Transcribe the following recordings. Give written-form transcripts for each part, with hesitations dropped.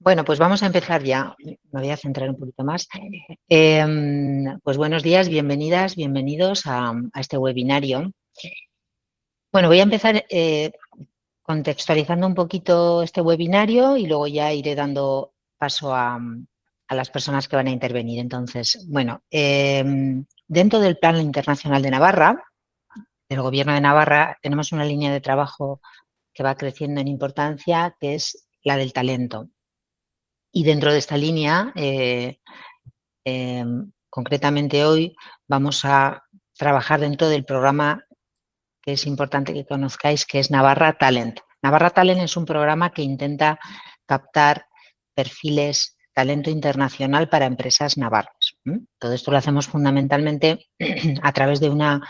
Bueno, pues vamos a empezar ya. Me voy a centrar un poquito más. Pues buenos días, bienvenidas, bienvenidos a este webinario. Bueno, voy a empezar contextualizando un poquito este webinario y luego ya iré dando paso a las personas que van a intervenir. Entonces, bueno, dentro del Plan Internacional de Navarra, del Gobierno de Navarra, tenemos una línea de trabajo que va creciendo en importancia, que es la del talento. Y dentro de esta línea, concretamente hoy, vamos a trabajar dentro del programa que es importante que conozcáis, que es Navarra Talent. Navarra Talent es un programa que intenta captar perfiles, talento internacional para empresas navarras. Todo esto lo hacemos fundamentalmente a través de una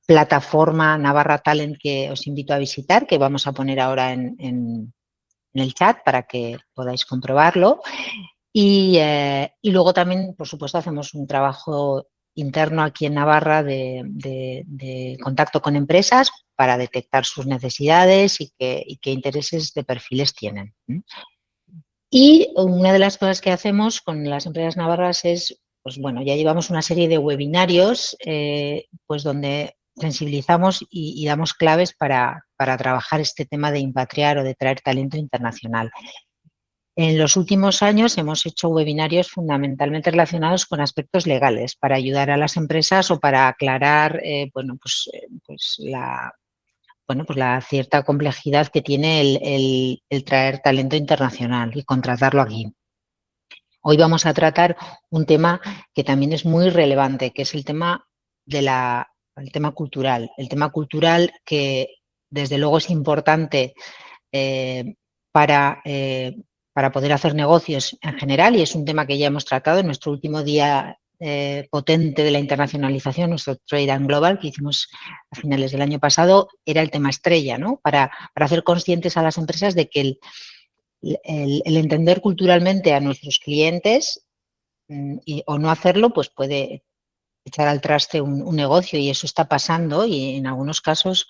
plataforma Navarra Talent que os invito a visitar, que vamos a poner ahora en el chat para que podáis comprobarlo. Y luego también, por supuesto, hacemos un trabajo interno aquí en Navarra de contacto con empresas para detectar sus necesidades y qué intereses de perfiles tienen. Y una de las cosas que hacemos con las empresas navarras es, pues bueno, ya llevamos una serie de webinarios pues donde sensibilizamos y damos claves para trabajar este tema de impatriar o de traer talento internacional. En los últimos años hemos hecho webinarios fundamentalmente relacionados con aspectos legales para ayudar a las empresas o para aclarar la cierta complejidad que tiene el traer talento internacional y contratarlo aquí. Hoy vamos a tratar un tema que también es muy relevante, que es el tema cultural. El tema cultural que desde luego es importante para poder hacer negocios en general, y es un tema que ya hemos tratado en nuestro último día potente de la internacionalización, nuestro Trade and Global, que hicimos a finales del año pasado, era el tema estrella, ¿no? Para hacer conscientes a las empresas de que el entender culturalmente a nuestros clientes o no hacerlo, pues puede echar al traste un negocio, y eso está pasando, y en algunos casos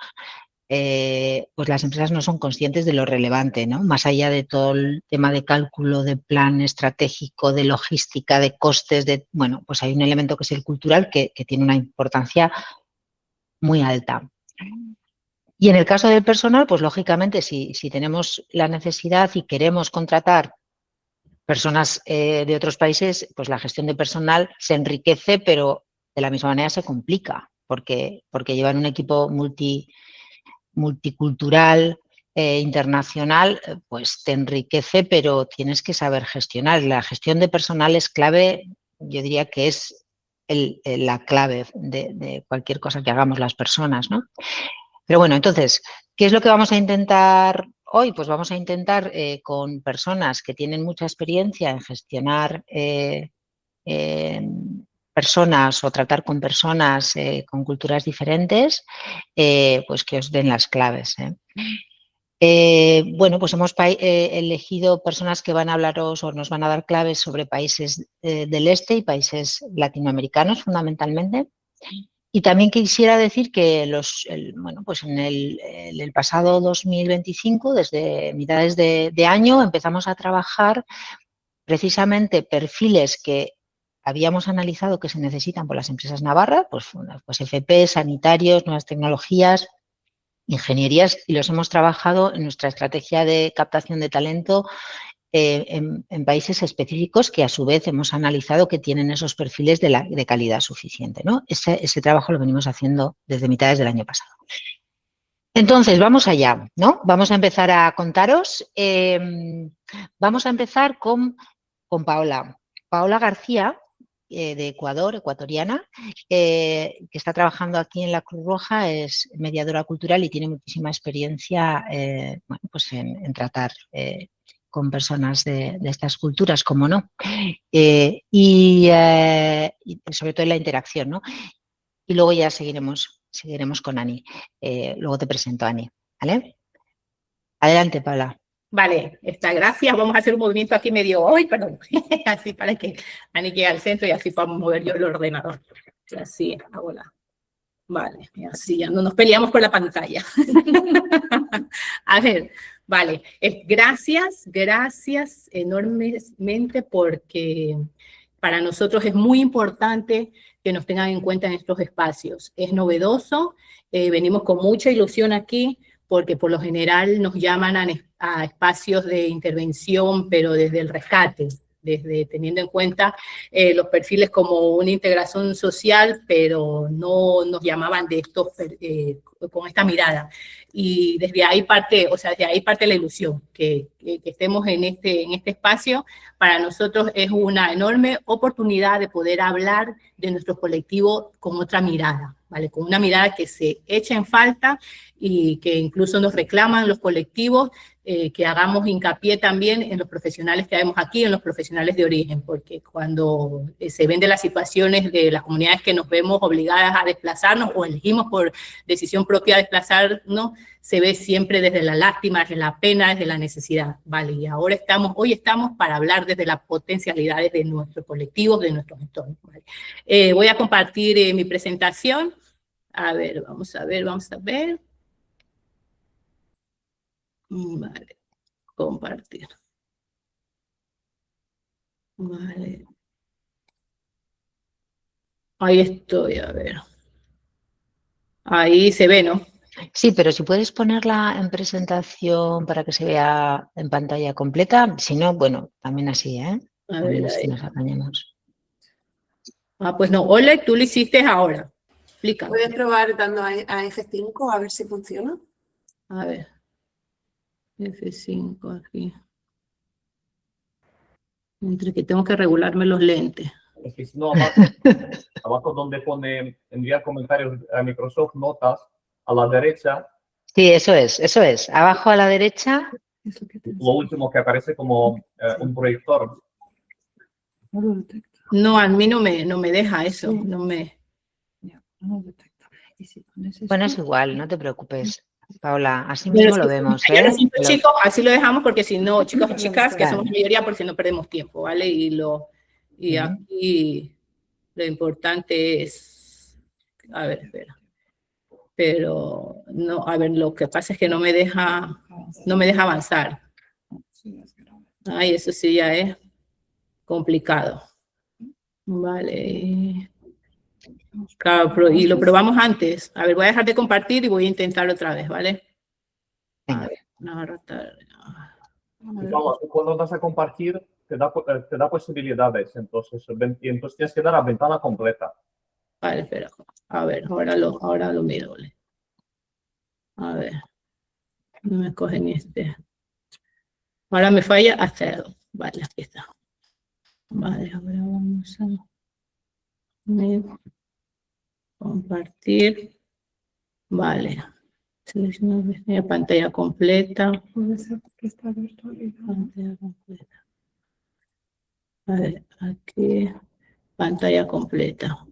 pues las empresas no son conscientes de lo relevante, ¿no? Más allá de todo el tema de cálculo, de plan estratégico, de logística, de costes, bueno, pues hay un elemento que es el cultural que tiene una importancia muy alta. Y en el caso del personal, pues lógicamente si tenemos la necesidad y queremos contratar personas de otros países, pues la gestión de personal se enriquece, pero de la misma manera se complica, porque llevan un equipo multicultural, internacional, pues te enriquece, pero tienes que saber gestionar. La gestión de personal es clave, yo diría que es la clave de cualquier cosa que hagamos las personas, ¿no? Pero bueno, entonces, ¿qué es lo que vamos a intentar hoy? Pues vamos a intentar con personas que tienen mucha experiencia en gestionar personas o tratar con personas con culturas diferentes, pues que os den las claves. Bueno, pues hemos elegido personas que van a hablaros o nos van a dar claves sobre países del este y países latinoamericanos fundamentalmente. Y también quisiera decir que en el pasado 2025, desde mitades de año, empezamos a trabajar precisamente perfiles que habíamos analizado que se necesitan por las empresas navarras, pues FP, sanitarios, nuevas tecnologías, ingenierías, y los hemos trabajado en nuestra estrategia de captación de talento en países específicos que a su vez hemos analizado que tienen esos perfiles de calidad suficiente, ¿no? Ese trabajo lo venimos haciendo desde mitades del año pasado. Entonces, vamos allá, ¿no? Vamos a empezar a contaros. Vamos a empezar con Paola. Paola García, de Ecuador, ecuatoriana, que está trabajando aquí en la Cruz Roja, es mediadora cultural y tiene muchísima experiencia pues en tratar con personas de estas culturas, como no, y sobre todo en la interacción, ¿no? Y luego ya seguiremos con Ani. Luego te presento a Ani, ¿vale? Adelante, Paula. Vale, gracias. Vamos a hacer un movimiento aquí medio hoy, perdón, así para que Ani llegue al centro y así podamos mover yo el ordenador. Y así hago la... Vale, y así ya no nos peleamos por la pantalla. A ver, Vale, gracias enormemente porque para nosotros es muy importante que nos tengan en cuenta en estos espacios. Es novedoso, venimos con mucha ilusión aquí porque por lo general nos llaman a espacios de intervención, pero desde el rescate, desde teniendo en cuenta los perfiles como una integración social, pero no nos llamaban de estos con esta mirada. Y desde ahí parte, o sea, desde ahí parte la ilusión, que estemos en este espacio. Para nosotros es una enorme oportunidad de poder hablar de nuestro colectivo con otra mirada, ¿vale? Con una mirada que se echa en falta y que incluso nos reclaman los colectivos, que hagamos hincapié también en los profesionales que vemos aquí, en los profesionales de origen, porque cuando se ven de las situaciones de las comunidades que nos vemos obligadas a desplazarnos o elegimos por decisión propia desplazarnos, se ve siempre desde la lástima, desde la pena, desde la necesidad, ¿vale? Y ahora hoy estamos para hablar desde las potencialidades de nuestros colectivos, de nuestros entornos, ¿vale? Voy a compartir mi presentación. A ver, vamos a ver. Vale, compartir. Vale. Ahí estoy, a ver. Ahí se ve, ¿no? Sí, pero si puedes ponerla en presentación para que se vea en pantalla completa, si no, bueno, también así, ¿eh? A También ver, así ahí. nos apañamos. Pues no, Oleg, tú lo hiciste ahora. Explica. Voy a probar dando a F5 a ver si funciona. A ver. F5 aquí. Entre que tengo que regularme los lentes. Es que si no, abajo donde pone enviar comentarios a Microsoft Notas, a la derecha. Sí, eso es. Abajo a la derecha. Lo último que aparece como un proyector. No, a mí no me deja eso. No me... Bueno, es igual, no te preocupes, Paula. Así mismo lo vemos, Yo ¿eh? lo siento, chicos, así lo dejamos porque si no, chicos y chicas, que Claro. somos mayoría, por si no perdemos tiempo, ¿vale? Y aquí lo importante es... A ver, espera. Pero no, a ver, lo que pasa es que no me deja avanzar. Ay, eso sí ya es complicado. Vale. Claro, y lo probamos antes. A ver, voy a dejar de compartir y voy a intentar otra vez, ¿vale? A ver, Cuando vas a compartir, te da posibilidades. Entonces tienes que dar a ventana completa. Vale, espera. A ver, ahora lo miro, ¿vale? A ver. No me coge ni este. Ahora me falla hasta... Vale, aquí está. Vale, ahora vamos a... Compartir. Vale. Seleccionar pantalla completa. Pantalla completa. A ver, aquí. Pantalla completa.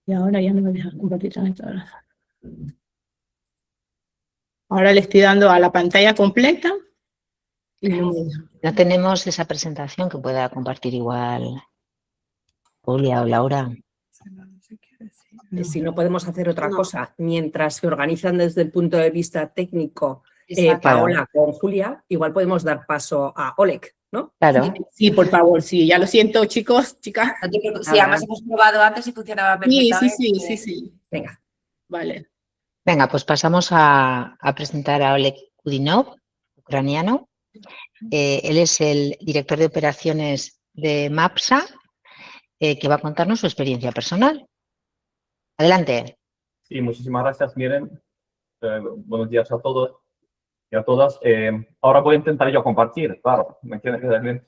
Y ahora ya no me deja compartir ahora. Ahora le estoy dando a la pantalla completa. Y no tenemos esa presentación que pueda compartir igual Julia o Laura. Si no podemos hacer otra cosa, mientras se organizan desde el punto de vista técnico, Paola con Julia, igual podemos dar paso a Oleg, ¿no? Claro. Sí, por favor, sí, ya lo siento, chicos, chicas. Sí, además hemos probado antes y funcionaba perfectamente. Sí. Venga. Vale. Venga, pues pasamos a presentar a Oleg Kudinov, ucraniano. Él es el director de operaciones de MAPSA, que va a contarnos su experiencia personal. Adelante. Sí, muchísimas gracias, Miren. Buenos días a todos y a todas. Ahora voy a intentar yo compartir, claro. ¿Me entiendes?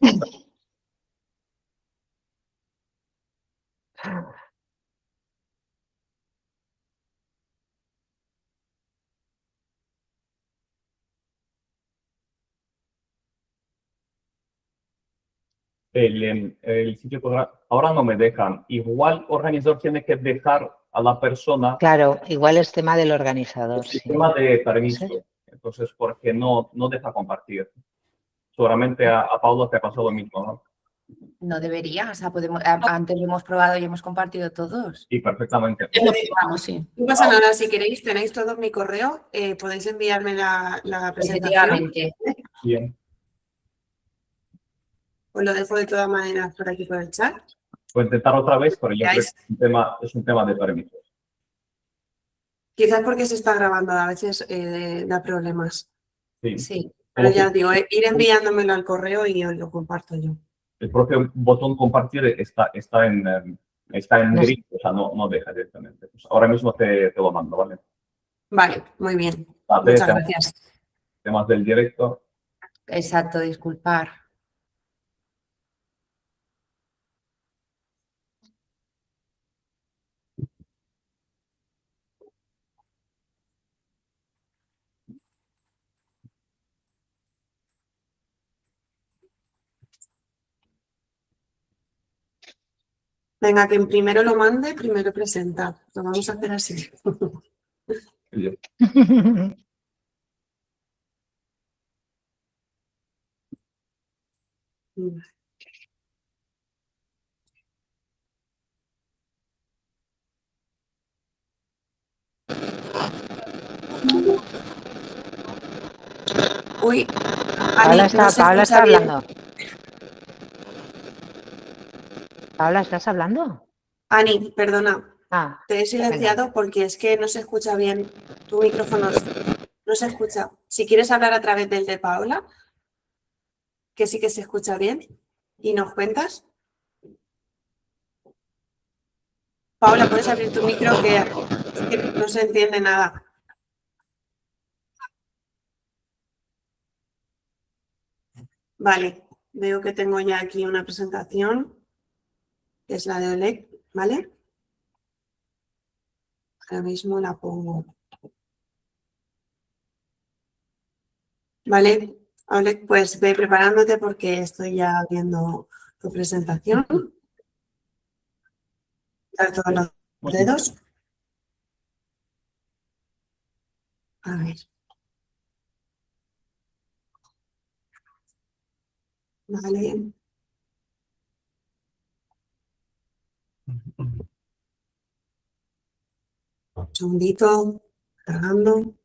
El sitio ahora no me dejan. Igual organizador tiene que dejar a la persona. Claro, igual es tema del organizador. El sistema de permiso. Entonces, porque no deja compartir. Seguramente a Pablo te ha pasado lo mismo, ¿no? No debería, o sea, antes lo hemos probado y hemos compartido todos. Y perfectamente. Lo probamos, sí. No pasa nada, si queréis, tenéis todo mi correo, podéis enviarme la presentación. Efectivamente. Bien. Os lo dejo de todas maneras por aquí por el chat. Voy a intentar otra vez, pero yo creo que es un tema de permisos. Quizás porque se está grabando, a veces da problemas. Sí. Sí. Pero ya os digo, ir enviándomelo al correo y os lo comparto yo. El propio botón compartir está en gris, o sea, no deja directamente. Pues ahora mismo te lo mando, ¿vale? Vale, muy bien. Vale, Muchas gracias. Temas del directo. Exacto, disculpar. Venga, quien primero lo mande, primero presenta. Lo vamos a hacer así. Bien. Uy, Paula Ani, no se Paula está escucha bien. hablando. Paula, ¿estás hablando? Ani, perdona. Ah, Te he silenciado porque es que no se escucha bien. Tu micrófono no se escucha. Si quieres hablar a través del de Paula, que sí que se escucha bien, y nos cuentas. Paula, puedes abrir tu micro que no se entiende nada. Vale, veo que tengo ya aquí una presentación, que es la de Oleg, ¿vale? Ahora mismo la pongo. Vale, Oleg, pues ve preparándote porque estoy ya viendo tu presentación. A todos los dedos. A ver. Vale. Un segundito, cargando.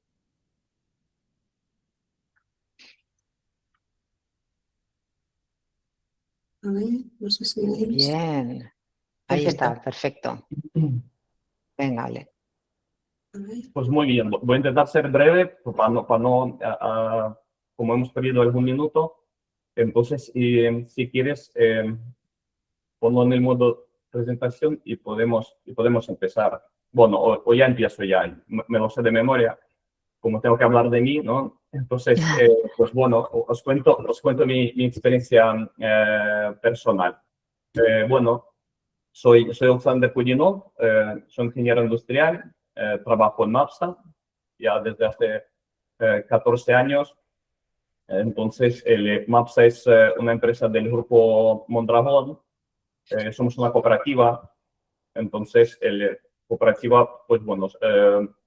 A ver, no sé si veis. bien. Ahí Perfecto. está, perfecto. Venga, Ale. A ver. Pues muy bien, voy a intentar ser breve para no como hemos perdido algún minuto. Entonces, si quieres, ponlo en el modo presentación y podemos empezar. Bueno, o ya empiezo ya, me lo sé de memoria, como tengo que hablar de mí, ¿no? Entonces, pues bueno, os cuento mi experiencia personal. Bueno, soy Alexander Kudinov, soy ingeniero industrial, trabajo en Mapsa ya desde hace 14 años. Entonces, Mapsa es una empresa del grupo Mondragón. Somos una cooperativa. Entonces, cooperativa, pues bueno,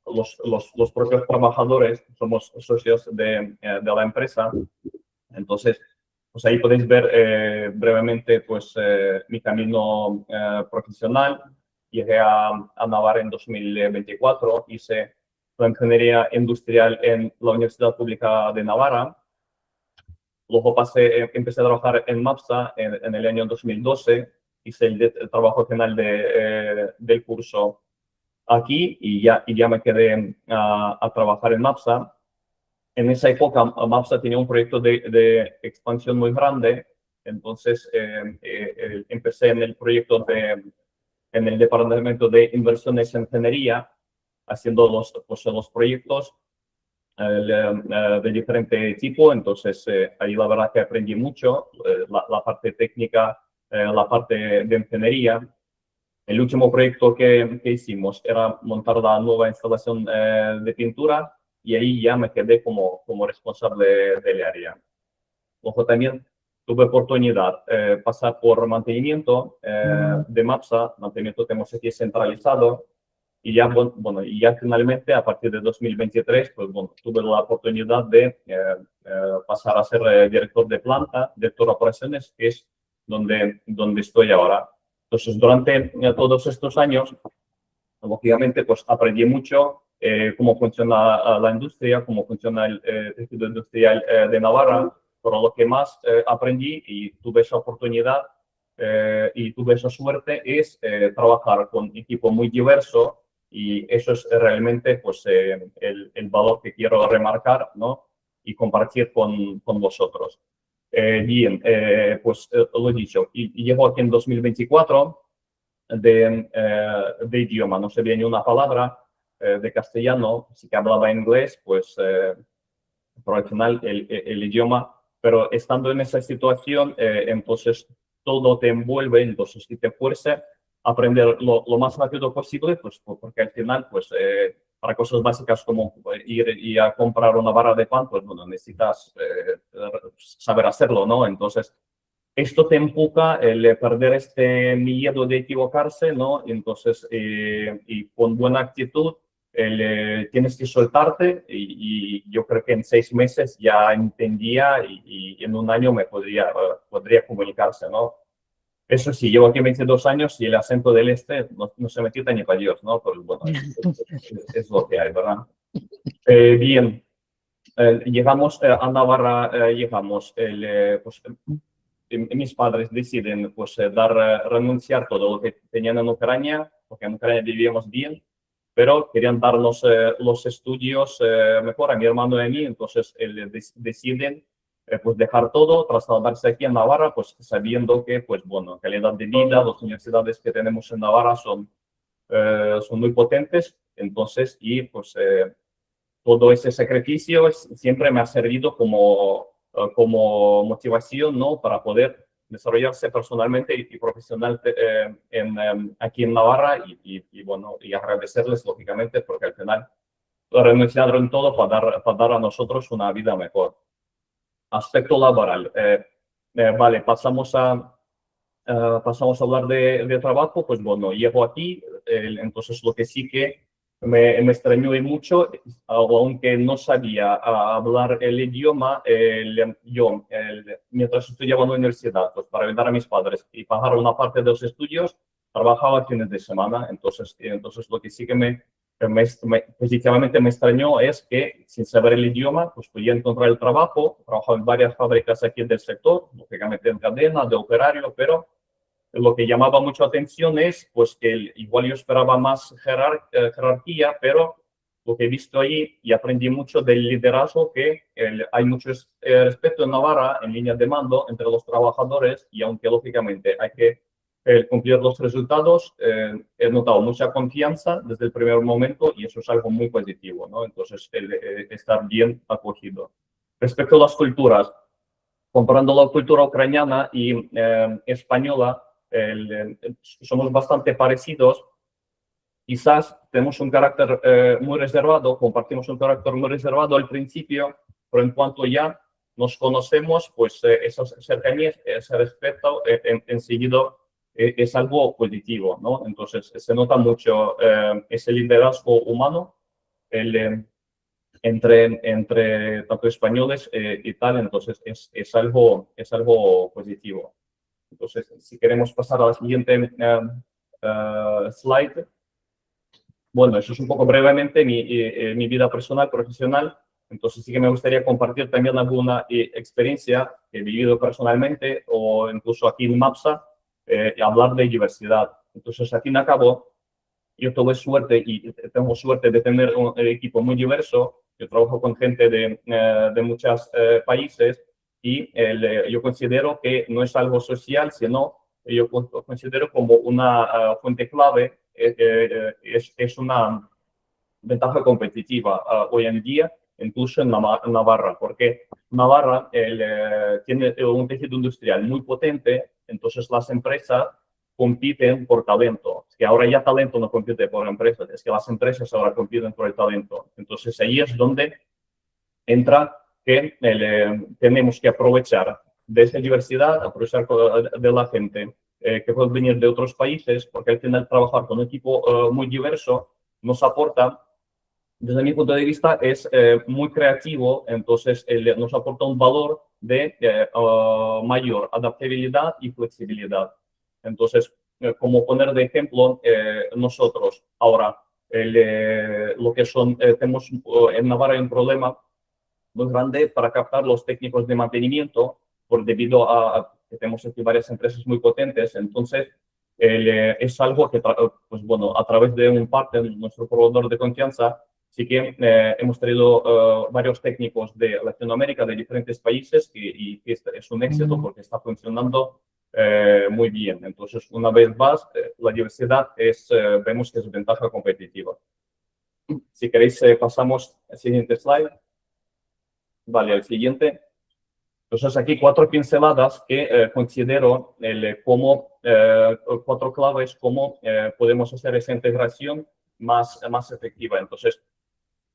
los propios trabajadores somos socios de la empresa. Entonces, pues ahí podéis ver brevemente pues, mi camino profesional. Llegué a Navarra en 2024, hice la ingeniería industrial en la Universidad Pública de Navarra. Luego empecé a trabajar en Mapsa en el año 2012, hice el trabajo final del curso aquí y ya me quedé a trabajar en Mapsa. En esa época, Mapsa tenía un proyecto de expansión muy grande, entonces empecé en el proyecto en el departamento de inversiones en ingeniería, haciendo los proyectos de diferente tipo, entonces ahí la verdad que aprendí mucho, la parte técnica, la parte de ingeniería. El último proyecto que hicimos era montar la nueva instalación de pintura y ahí ya me quedé como responsable del área. Luego también tuve oportunidad de pasar por mantenimiento de Mapsa, mantenimiento tenemos aquí centralizado, y ya, bueno, y ya finalmente a partir de 2023, pues bueno, tuve la oportunidad de pasar a ser director de planta, director de operaciones, que es donde estoy ahora. Entonces, durante todos estos años, lógicamente, pues aprendí mucho cómo funciona la industria, cómo funciona el tejido industrial de Navarra, pero lo que más aprendí y tuve esa oportunidad y tuve esa suerte es trabajar con equipo muy diverso, y eso es realmente pues, el valor que quiero remarcar, ¿no? Y compartir con vosotros. Bien, pues lo he dicho, y llevo aquí en 2024 de idioma, no sabía ni una palabra de castellano, sí que hablaba inglés, pues por al final el idioma, pero estando en esa situación, entonces todo te envuelve, entonces si te fuerza a aprender lo más rápido posible, pues porque al final, pues para cosas básicas como ir y a comprar una barra de pan, pues bueno, necesitas saber hacerlo, ¿no? Entonces, esto te empuja el perder este miedo de equivocarse, ¿no? Entonces, y con buena actitud, tienes que soltarte, y yo creo que en 6 meses ya entendía, y en un año me podría comunicarse, ¿no? Eso sí, llevo aquí 22 años y el acento del este no se me quita ni para Dios, ¿no? Pero bueno, es lo que hay, ¿verdad? Bien, llegamos a Navarra, pues, mis padres deciden pues renunciar todo lo que tenían en Ucrania, porque en Ucrania vivíamos bien, pero querían darnos los estudios mejor a mi hermano y a mí, entonces deciden pues dejar todo, trasladarse aquí en Navarra, pues sabiendo que, pues bueno, calidad de vida, las universidades que tenemos en Navarra son muy potentes, entonces, y pues todo ese sacrificio siempre me ha servido como motivación, ¿no? Para poder desarrollarse personalmente y profesionalmente aquí en Navarra, y bueno, y agradecerles, lógicamente, porque al final renunciaron todo para dar a nosotros una vida mejor. Aspecto laboral. Vale, pasamos a hablar de trabajo. Pues bueno, llego aquí, entonces lo que sí que me extrañó y mucho, aunque no sabía hablar el idioma, yo mientras estudiaba en la universidad, pues para ayudar a mis padres y pagar una parte de los estudios, trabajaba fines de semana. Entonces lo que sí que positivamente me extrañó es que, sin saber el idioma, pues podía encontrar el trabajo. Trabajaba en varias fábricas aquí del sector, lógicamente en cadena, de operario, pero lo que llamaba mucho atención es pues que igual yo esperaba más jerarquía, pero lo que he visto ahí y aprendí mucho del liderazgo, que hay mucho respeto en Navarra en línea de mando entre los trabajadores, y aunque lógicamente hay que cumplir los resultados, he notado mucha confianza desde el primer momento, y eso es algo muy positivo, ¿no? Entonces, estar bien acogido. Respecto a las culturas, comparando la cultura ucraniana y española, somos bastante parecidos. Quizás tenemos un carácter muy reservado, compartimos un carácter muy reservado al principio, pero en cuanto ya nos conocemos, pues esas cercanías, ese respeto, enseguida es algo positivo, ¿no? Entonces se nota mucho ese liderazgo humano entre tanto españoles y tal, entonces es algo positivo. Entonces, si queremos pasar a la siguiente slide. Bueno, eso es un poco brevemente mi vida personal, profesional. Entonces, sí que me gustaría compartir también alguna experiencia que he vivido personalmente, o incluso aquí en MAPSA, y hablar de diversidad. Entonces, al fin y al cabo, yo tuve suerte y tengo suerte de tener un equipo muy diverso. Yo trabajo con gente de muchos países, y yo considero que no es algo social, sino yo considero como una fuente clave, es una ventaja competitiva hoy en día, incluso en Navarra, porque Navarra tiene un tejido industrial muy potente, entonces las empresas compiten por talento. Es que ahora ya talento no compite por empresas, es que las empresas ahora compiten por el talento. Entonces ahí es donde entra que tenemos que aprovechar de esa diversidad, aprovechar de la gente que puede venir de otros países, porque al final trabajar con un equipo muy diverso nos aporta, desde mi punto de vista, es muy creativo, entonces nos aporta un valor de mayor adaptabilidad y flexibilidad. Entonces, como poner de ejemplo, nosotros ahora, lo que son, tenemos en Navarra un problema muy grande para captar los técnicos de mantenimiento, debido a que tenemos aquí varias empresas muy potentes. Entonces, es algo que, pues bueno, a través de un partner, nuestro proveedor de confianza, sí que hemos traído varios técnicos de Latinoamérica, de diferentes países, y que es un éxito porque está funcionando muy bien. Entonces, una vez más, la diversidad vemos que es ventaja competitiva. Si queréis, pasamos al siguiente slide. Vale, el siguiente. Entonces, aquí 4 pinceladas que considero como 4 claves, cómo podemos hacer esa integración más efectiva. Entonces,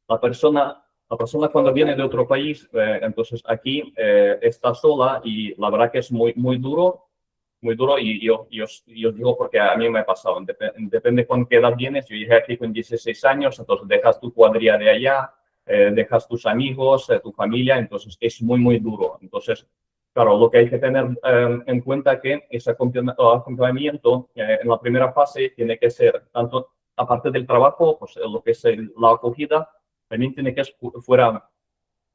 la persona cuando viene de otro país, entonces aquí está sola, y la verdad que es muy duro, y os digo porque a mí me ha pasado. Depende con qué edad vienes. Yo llegué aquí con 16 años, entonces dejas tu cuadrilla de allá, dejas tus amigos, tu familia, entonces es muy duro. Entonces, claro, lo que hay que tener en cuenta es que ese acompañamiento en la primera fase tiene que ser, tanto aparte del trabajo, pues lo que es la acogida, también tiene que ser fuera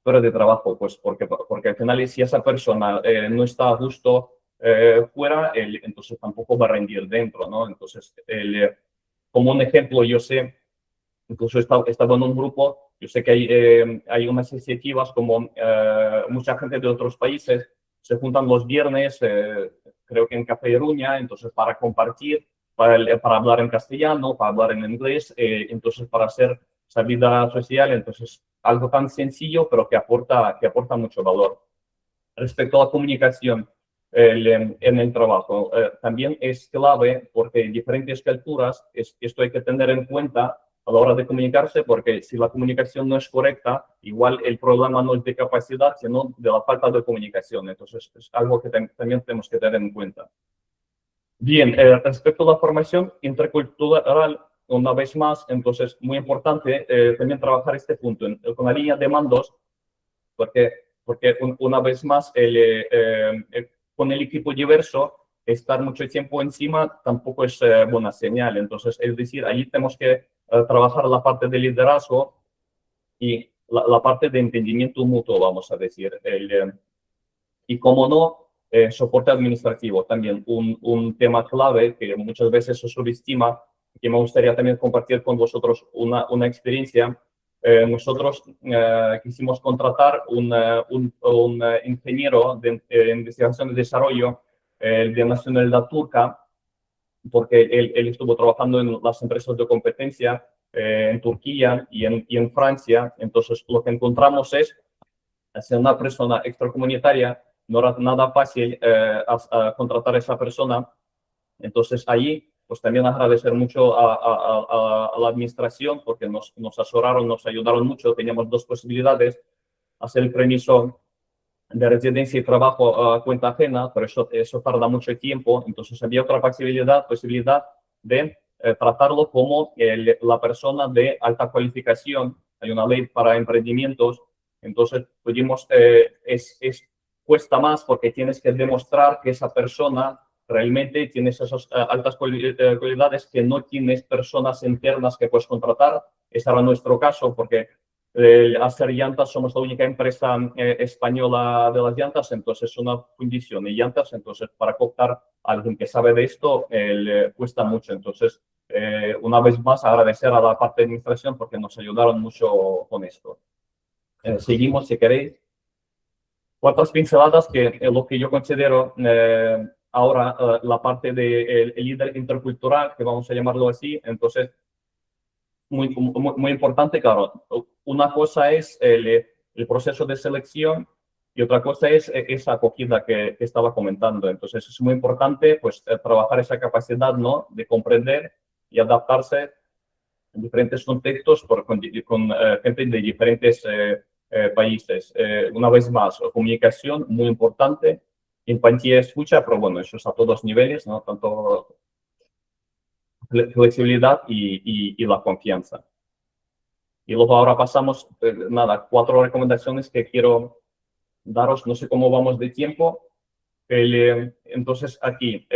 de trabajo, pues porque al final, si esa persona no está a gusto fuera, entonces tampoco va a rendir dentro, ¿no? Entonces, como un ejemplo, yo sé, incluso estaba en un grupo, yo sé que hay unas iniciativas como mucha gente de otros países se juntan los viernes, creo que en Café Iruña, entonces para compartir, para hablar en castellano, para hablar en inglés, entonces para hacer esa vida social. Entonces, algo tan sencillo, pero que aporta mucho valor. Respecto a la comunicación en el trabajo, también es clave, porque en diferentes culturas esto hay que tener en cuenta a la hora de comunicarse, porque si la comunicación no es correcta, igual el problema no es de capacidad, sino de la falta de comunicación. Entonces, es algo que también tenemos que tener en cuenta. Bien, respecto a la formación intercultural, una vez más, entonces, muy importante también trabajar este punto con la línea de mandos, porque una vez más, con el equipo diverso, estar mucho tiempo encima tampoco es buena señal. Entonces, es decir, allí tenemos que trabajar la parte de liderazgo y la parte de entendimiento mutuo, vamos a decir. Y como no, soporte administrativo, también un tema clave que muchas veces se subestima, que me gustaría también compartir con vosotros una experiencia. Nosotros quisimos contratar un ingeniero de investigación y desarrollo de nacionalidad turca, porque él estuvo trabajando en las empresas de competencia en Turquía y en Francia. Entonces, lo que encontramos es, ser una persona extracomunitaria, no era nada fácil a contratar a esa persona. Entonces, ahí pues también agradecer mucho a la administración, porque nos asesoraron, nos ayudaron mucho. Teníamos 2 posibilidades: hacer el permiso de residencia y trabajo a cuenta ajena, pero eso tarda mucho tiempo. Entonces, había otra posibilidad de tratarlo como la persona de alta cualificación. Hay una ley para emprendimientos. Entonces, pudimos, cuesta más, porque tienes que demostrar que esa persona realmente tiene esas altas cualidades, que no tienes personas internas que puedes contratar. Ese era nuestro caso, porque hacer llantas, somos la única empresa española de las llantas, entonces es una fundición de llantas. Entonces, para cooptar a alguien que sabe de esto, cuesta mucho. Entonces, una vez más, agradecer a la parte de administración, porque nos ayudaron mucho con esto. Seguimos, si queréis. 4 pinceladas que lo que yo considero ahora la parte del líder intercultural, que vamos a llamarlo así. Entonces, muy importante, claro. Una cosa es el proceso de selección, y otra cosa es esa acogida que estaba comentando. Entonces, es muy importante pues trabajar esa capacidad, ¿no?, de comprender y adaptarse en diferentes contextos con gente de diferentes países. Una vez más, comunicación muy importante, empatía, escucha, pero bueno, eso es a todos niveles, ¿no?, tanto flexibilidad y la confianza. Y luego ahora pasamos, 4 recomendaciones que quiero daros, no sé cómo vamos de tiempo. Entonces aquí,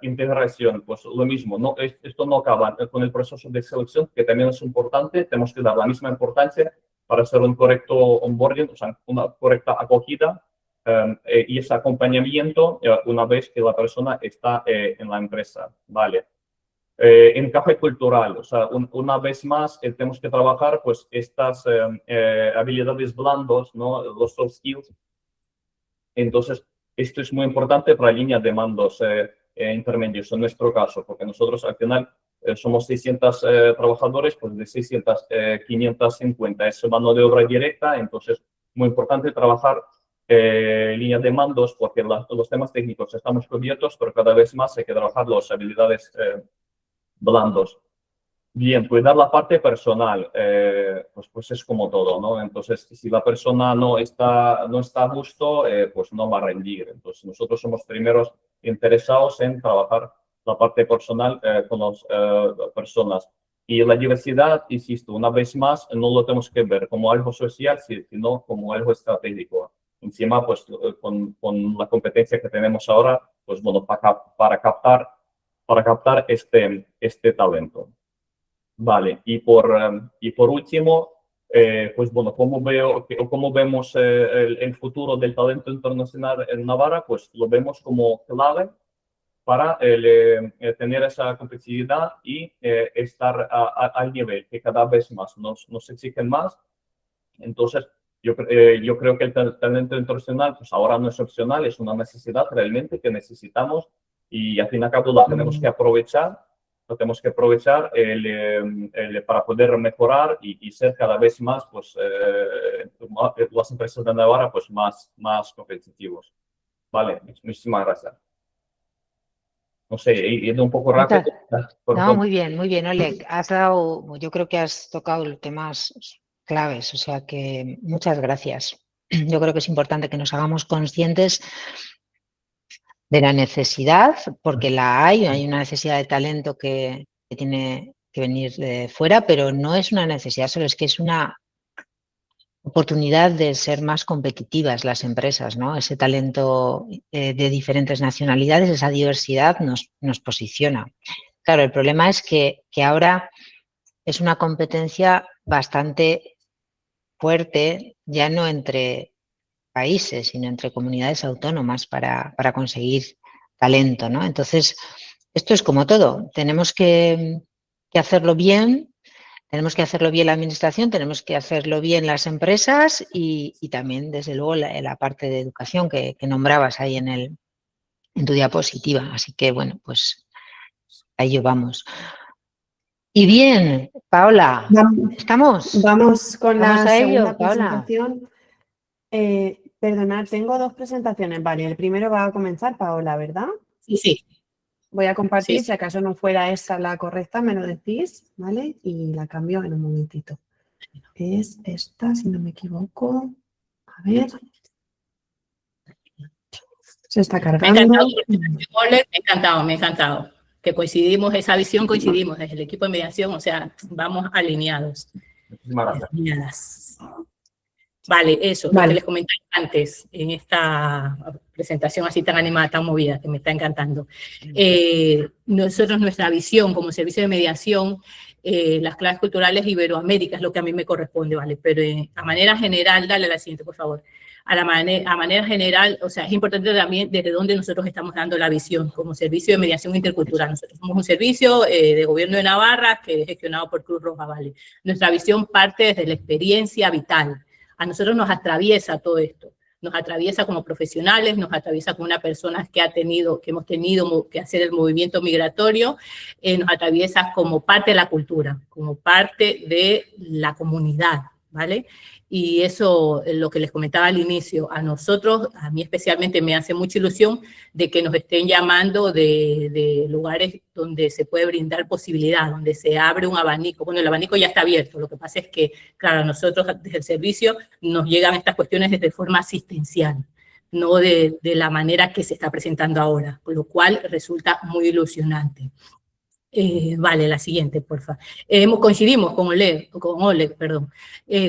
integración, pues lo mismo, no, esto no acaba con el proceso de selección, que también es importante, tenemos que dar la misma importancia para hacer un correcto onboarding, o sea, una correcta acogida y ese acompañamiento una vez que la persona está en la empresa, ¿vale? Encaje cultural, o sea, una vez más tenemos que trabajar pues estas habilidades blandos, ¿no? Los soft skills. Entonces, esto es muy importante para líneas de mandos intermedios, en nuestro caso, porque nosotros al final somos 600 trabajadores, pues de 600, 550 es mano de obra directa, entonces muy importante trabajar líneas de mandos, porque los temas técnicos estamos cubiertos, pero cada vez más hay que trabajar las habilidades blandos. Bien, cuidar la parte personal, pues es como todo, ¿no? Entonces, si la persona no está a gusto, pues no va a rendir. Entonces, nosotros somos primeros interesados en trabajar la parte personal con las personas. Y la diversidad, insisto, una vez más, no lo tenemos que ver como algo social, sino como algo estratégico. Encima, pues con la competencia que tenemos ahora, pues bueno, para captar este talento. Vale, y por último, pues bueno, ¿cómo vemos el futuro del talento internacional en Navarra? Pues lo vemos como clave para tener esa competitividad y estar al nivel que cada vez más nos exigen más. Entonces, yo creo que el talento internacional, pues ahora no es opcional, es una necesidad realmente que necesitamos y al fin y al cabo lo tenemos que aprovechar. Lo tenemos que aprovechar para poder mejorar y ser cada vez más, pues, las empresas de Navarra, pues, más competitivos. Vale, muchísimas gracias. No sé, he ido un poco rápido. No, muy bien, Oleg. Yo creo que has tocado temas claves, o sea que muchas gracias. Yo creo que es importante que nos hagamos conscientes de la necesidad, porque hay una necesidad de talento que tiene que venir de fuera, pero no es una necesidad solo, es que es una oportunidad de ser más competitivas las empresas, ¿no? Ese talento de diferentes nacionalidades, esa diversidad nos posiciona. Claro, el problema es que ahora es una competencia bastante fuerte, ya no entre países, sino entre comunidades autónomas para conseguir talento, ¿no? Entonces, esto es como todo, tenemos que hacerlo bien, tenemos que hacerlo bien la administración, tenemos que hacerlo bien las empresas y también, desde luego, la parte de educación que nombrabas ahí en tu diapositiva. Así que, bueno, pues a ello vamos. Y bien, Paola, ¿estamos? Vamos con ¿Vamos la a segunda ello, Paola? presentación. Perdonad, tengo dos presentaciones. Vale, el primero va a comenzar Paola, ¿verdad? Sí. Voy a compartir, Sí. si acaso no fuera esa la correcta, me lo decís, ¿vale? Y la cambio en un momentito. Es esta, si no me equivoco. A ver. Se está cargando. Me ha encantado. Que coincidimos, esa visión coincidimos desde el equipo de mediación, o sea, vamos alineados. Muchísimas gracias. Alineadas. Vale, eso, lo que les comenté antes en esta presentación así tan animada, tan movida, que me está encantando. Nosotros, nuestra visión como servicio de mediación, las claves culturales Iberoamérica es lo que a mí me corresponde, ¿vale? Pero a manera general, dale a la siguiente, por favor. A manera general, o sea, es importante también desde dónde nosotros estamos dando la visión como servicio de mediación intercultural. Nosotros somos un servicio de gobierno de Navarra que es gestionado por Cruz Roja, ¿vale? Nuestra visión parte desde la experiencia vital. A nosotros nos atraviesa todo esto, nos atraviesa como profesionales, nos atraviesa como una persona que hemos tenido que hacer el movimiento migratorio, nos atraviesa como parte de la cultura, como parte de la comunidad, ¿vale? Y eso, lo que les comentaba al inicio, a nosotros, a mí especialmente me hace mucha ilusión de que nos estén llamando de lugares donde se puede brindar posibilidad, donde se abre un abanico. Bueno, el abanico ya está abierto, lo que pasa es que, claro, a nosotros desde el servicio nos llegan estas cuestiones desde forma asistencial, no de la manera que se está presentando ahora, con lo cual resulta muy ilusionante. Vale, la siguiente, porfa. Coincidimos con Oleg, perdón.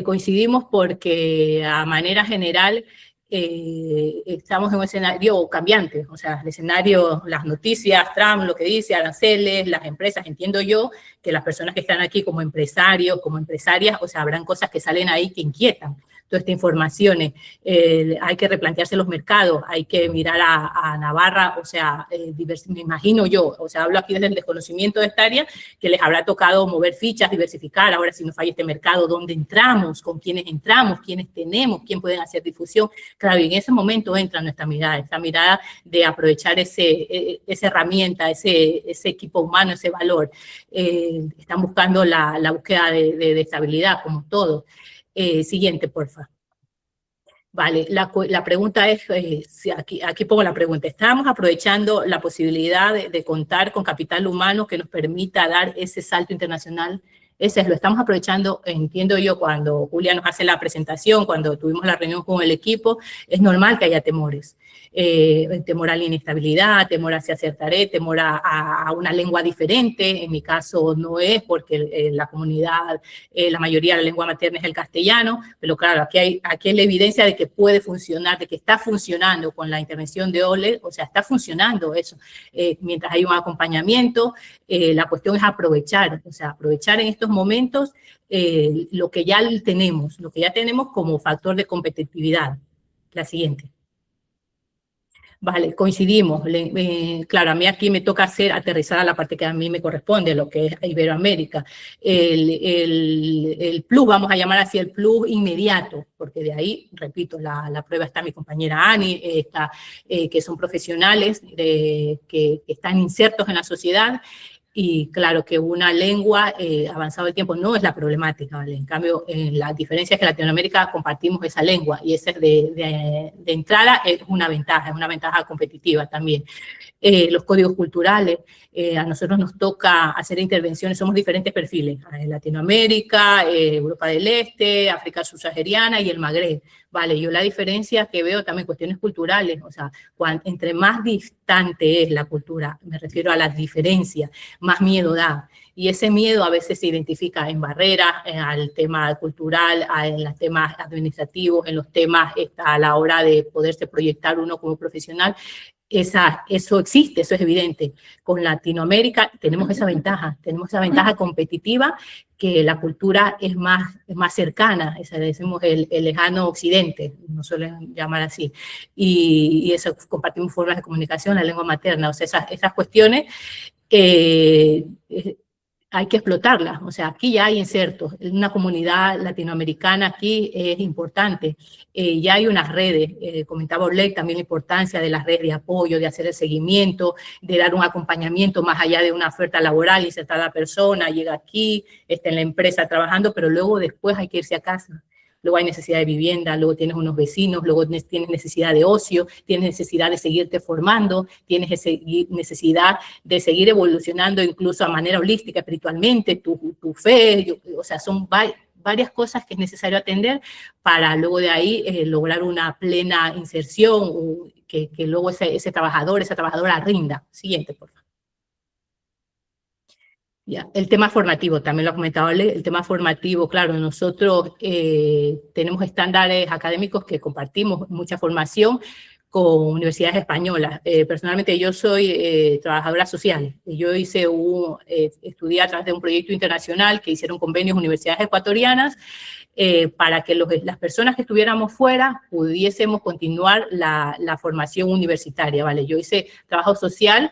Coincidimos porque a manera general estamos en un escenario cambiante, o sea, el escenario, las noticias, Trump, lo que dice, aranceles, las empresas, entiendo yo que las personas que están aquí como empresarios, como empresarias, o sea, habrán cosas que salen ahí que inquietan. Toda esta información, hay que replantearse los mercados, hay que mirar a Navarra, o sea, me imagino yo, o sea, hablo aquí desde el desconocimiento de esta área, que les habrá tocado mover fichas, diversificar, ahora si nos falla este mercado, ¿dónde entramos? ¿Con quiénes entramos? ¿Quiénes tenemos? ¿Quién pueden hacer difusión? Claro, y en ese momento entra nuestra mirada, esta mirada de aprovechar esa herramienta, ese equipo humano, ese valor. Están buscando la búsqueda de estabilidad, como todo. Siguiente, porfa. Vale, la pregunta es, aquí pongo la pregunta, ¿estamos aprovechando la posibilidad de contar con capital humano que nos permita dar ese salto internacional? Ese lo estamos aprovechando, entiendo yo, cuando Julia nos hace la presentación, cuando tuvimos la reunión con el equipo, es normal que haya temores. Temor a la inestabilidad, temor a si acertaré, temor a una lengua diferente. En mi caso no es, porque la comunidad, la mayoría de la lengua materna es el castellano, pero claro, aquí hay la evidencia de que puede funcionar, de que está funcionando con la intervención de Oleg, o sea, está funcionando eso. Mientras hay un acompañamiento, la cuestión es aprovechar, o sea, aprovechar en estos momentos lo que ya tenemos como factor de competitividad. La siguiente. Vale, coincidimos. Claro, a mí aquí me toca aterrizar a la parte que a mí me corresponde, lo que es Iberoamérica. El plus, vamos a llamar así, el plus inmediato, porque de ahí, repito, la prueba está mi compañera Ani, que son profesionales que están insertos en la sociedad. Y claro que una lengua, avanzado el tiempo, no es la problemática, ¿vale? En cambio, la diferencia es que en Latinoamérica compartimos esa lengua y esa de entrada es una ventaja competitiva también. Los códigos culturales, a nosotros nos toca hacer intervenciones, somos diferentes perfiles, en Latinoamérica, Europa del Este, África subsahariana y el Magreb, ¿vale? Yo la diferencia que veo también cuestiones culturales, o sea, entre más distante es la cultura, me refiero a las diferencias, más miedo da. Y ese miedo a veces se identifica en barreras, al tema cultural, en los temas administrativos, en los temas a la hora de poderse proyectar uno como profesional. Eso existe, eso es evidente. Con Latinoamérica tenemos esa ventaja competitiva, que la cultura es más cercana, decimos el lejano occidente, nos suelen llamar así, y eso, compartimos formas de comunicación, la lengua materna, o sea, esas cuestiones hay que explotarlas, o sea, aquí ya hay insertos, una comunidad latinoamericana aquí es importante, ya hay unas redes, comentaba Oleg también la importancia de las redes de apoyo, de hacer el seguimiento, de dar un acompañamiento más allá de una oferta laboral, insertar a la persona, llega aquí, está en la empresa trabajando, pero luego después hay que irse a casa. Luego hay necesidad de vivienda, luego tienes unos vecinos, luego tienes necesidad de ocio, tienes necesidad de seguirte formando, tienes necesidad de seguir evolucionando incluso a manera holística, espiritualmente, tu fe, o sea, son varias cosas que es necesario atender para luego de ahí lograr una plena inserción, que luego ese trabajador, esa trabajadora rinda. Siguiente, por favor. Ya, el tema formativo, también lo ha comentado el tema formativo, claro, nosotros tenemos estándares académicos que compartimos mucha formación con universidades españolas. Personalmente yo soy trabajadora social, yo estudié a través de un proyecto internacional que hicieron convenios universidades ecuatorianas para que las personas que estuviéramos fuera pudiésemos continuar la formación universitaria, ¿vale? Yo hice trabajo social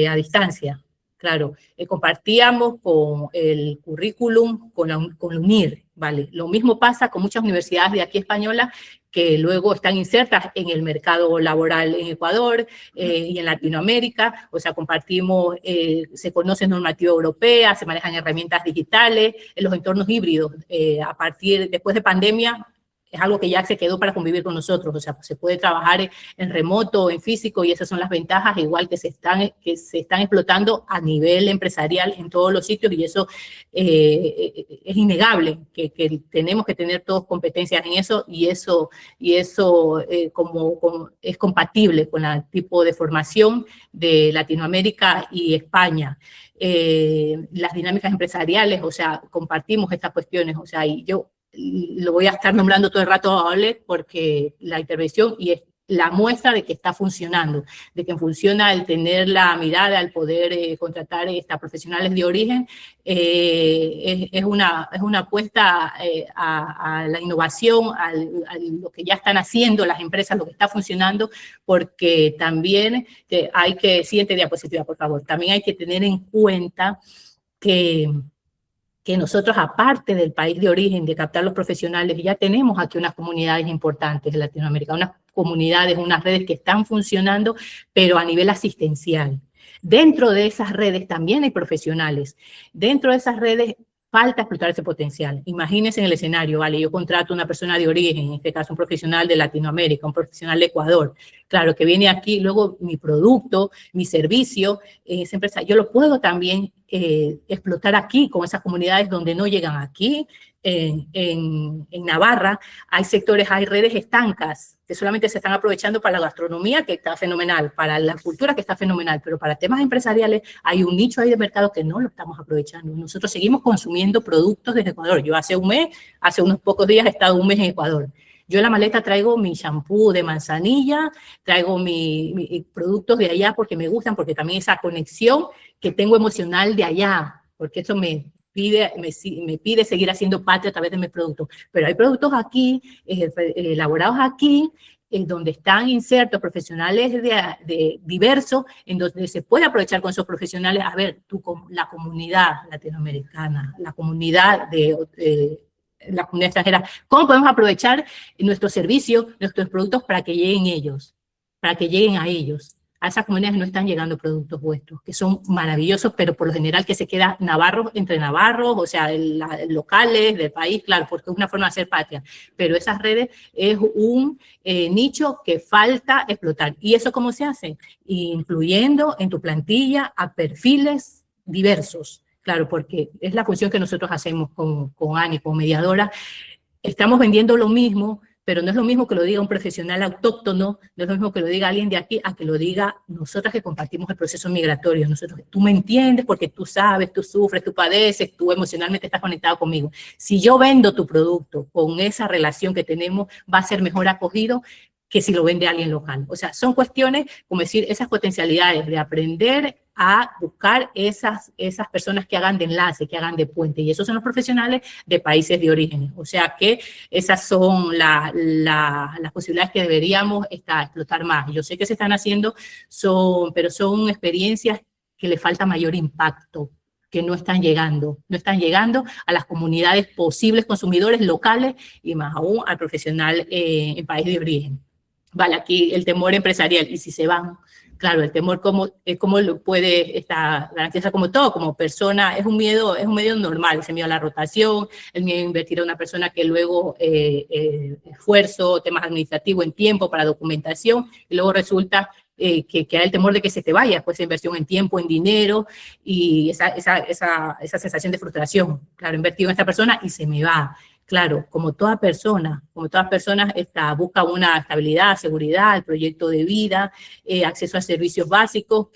a distancia. Claro, compartíamos con el currículum, con la UNIR, ¿vale? Lo mismo pasa con muchas universidades de aquí españolas que luego están insertas en el mercado laboral en Ecuador y en Latinoamérica, o sea, compartimos, se conoce normativa europea, se manejan herramientas digitales, en los entornos híbridos, después de pandemia, es algo que ya se quedó para convivir con nosotros, o sea, pues se puede trabajar en remoto, en físico, y esas son las ventajas, igual que se están explotando a nivel empresarial en todos los sitios, y eso es innegable, que tenemos que tener todos competencias en eso, y eso como es compatible con el tipo de formación de Latinoamérica y España. Las dinámicas empresariales, o sea, compartimos estas cuestiones, o sea, y yo lo voy a estar nombrando todo el rato a Oleg porque la intervención y es la muestra de que está funcionando, de que funciona el tener la mirada, el poder contratar profesionales de origen, es una apuesta a la innovación, a lo que ya están haciendo las empresas, lo que está funcionando, porque también hay que, siguiente diapositiva, por favor, también hay que tener en cuenta que nosotros, aparte del país de origen, de captar los profesionales, ya tenemos aquí unas comunidades importantes de Latinoamérica, unas comunidades, unas redes que están funcionando, pero a nivel asistencial. Dentro de esas redes también hay profesionales. Dentro de esas redes falta explotar ese potencial. Imagínense en el escenario, vale, yo contrato a una persona de origen, en este caso un profesional de Latinoamérica, un profesional de Ecuador, claro, que viene aquí, luego mi producto, mi servicio, esa empresa, yo lo puedo también explotar aquí con esas comunidades donde no llegan aquí. En Navarra hay sectores, hay redes estancas que solamente se están aprovechando para la gastronomía, que está fenomenal, para la cultura, que está fenomenal, pero para temas empresariales hay un nicho ahí de mercado que no lo estamos aprovechando. Nosotros seguimos consumiendo productos desde Ecuador. Yo hace unos pocos días he estado un mes en Ecuador. Yo en la maleta traigo mi shampoo de manzanilla, traigo mis productos de allá porque me gustan, porque también esa conexión que tengo emocional de allá, porque eso me pide seguir haciendo patria a través de mis productos. Pero hay productos aquí, elaborados aquí, en donde están insertos profesionales de diversos, en donde se puede aprovechar con esos profesionales, a ver, la comunidad latinoamericana, la comunidad la comunidad extranjera, ¿cómo podemos aprovechar nuestros servicios, nuestros productos para que lleguen ellos, para que lleguen a ellos? A esas comunidades no están llegando productos vuestros, que son maravillosos, pero por lo general que se queda entre navarros, o sea, locales del país, claro, porque es una forma de hacer patria. Pero esas redes es un nicho que falta explotar. ¿Y eso cómo se hace? Incluyendo en tu plantilla a perfiles diversos. Claro, porque es la función que nosotros hacemos con Ani, como mediadora. Estamos vendiendo lo mismo, pero no es lo mismo que lo diga un profesional autóctono, no es lo mismo que lo diga alguien de aquí, a que lo diga nosotras que compartimos el proceso migratorio. Tú me entiendes porque tú sabes, tú sufres, tú padeces, tú emocionalmente estás conectado conmigo. Si yo vendo tu producto con esa relación que tenemos, va a ser mejor acogido que si lo vende alguien local. O sea, son cuestiones, como decir, esas potencialidades de aprender a buscar esas personas que hagan de enlace, que hagan de puente, y esos son los profesionales de países de origen. O sea que esas son las posibilidades que deberíamos explotar más. Yo sé que se están haciendo, pero son experiencias que le falta mayor impacto, que no están llegando a las comunidades posibles consumidores locales y más aún al profesional en país de origen. Vale, aquí el temor empresarial, y si se van, claro, el temor cómo lo puede garantizar como todo, como persona, es un miedo normal, ese miedo a la rotación, el miedo a invertir a una persona que luego esfuerzo, temas administrativos en tiempo para documentación, y luego resulta que hay el temor de que se te vaya, pues inversión en tiempo, en dinero, y esa sensación de frustración, claro, invertido en esta persona y se me va. Claro, como todas personas busca una estabilidad, seguridad, el proyecto de vida, acceso a servicios básicos,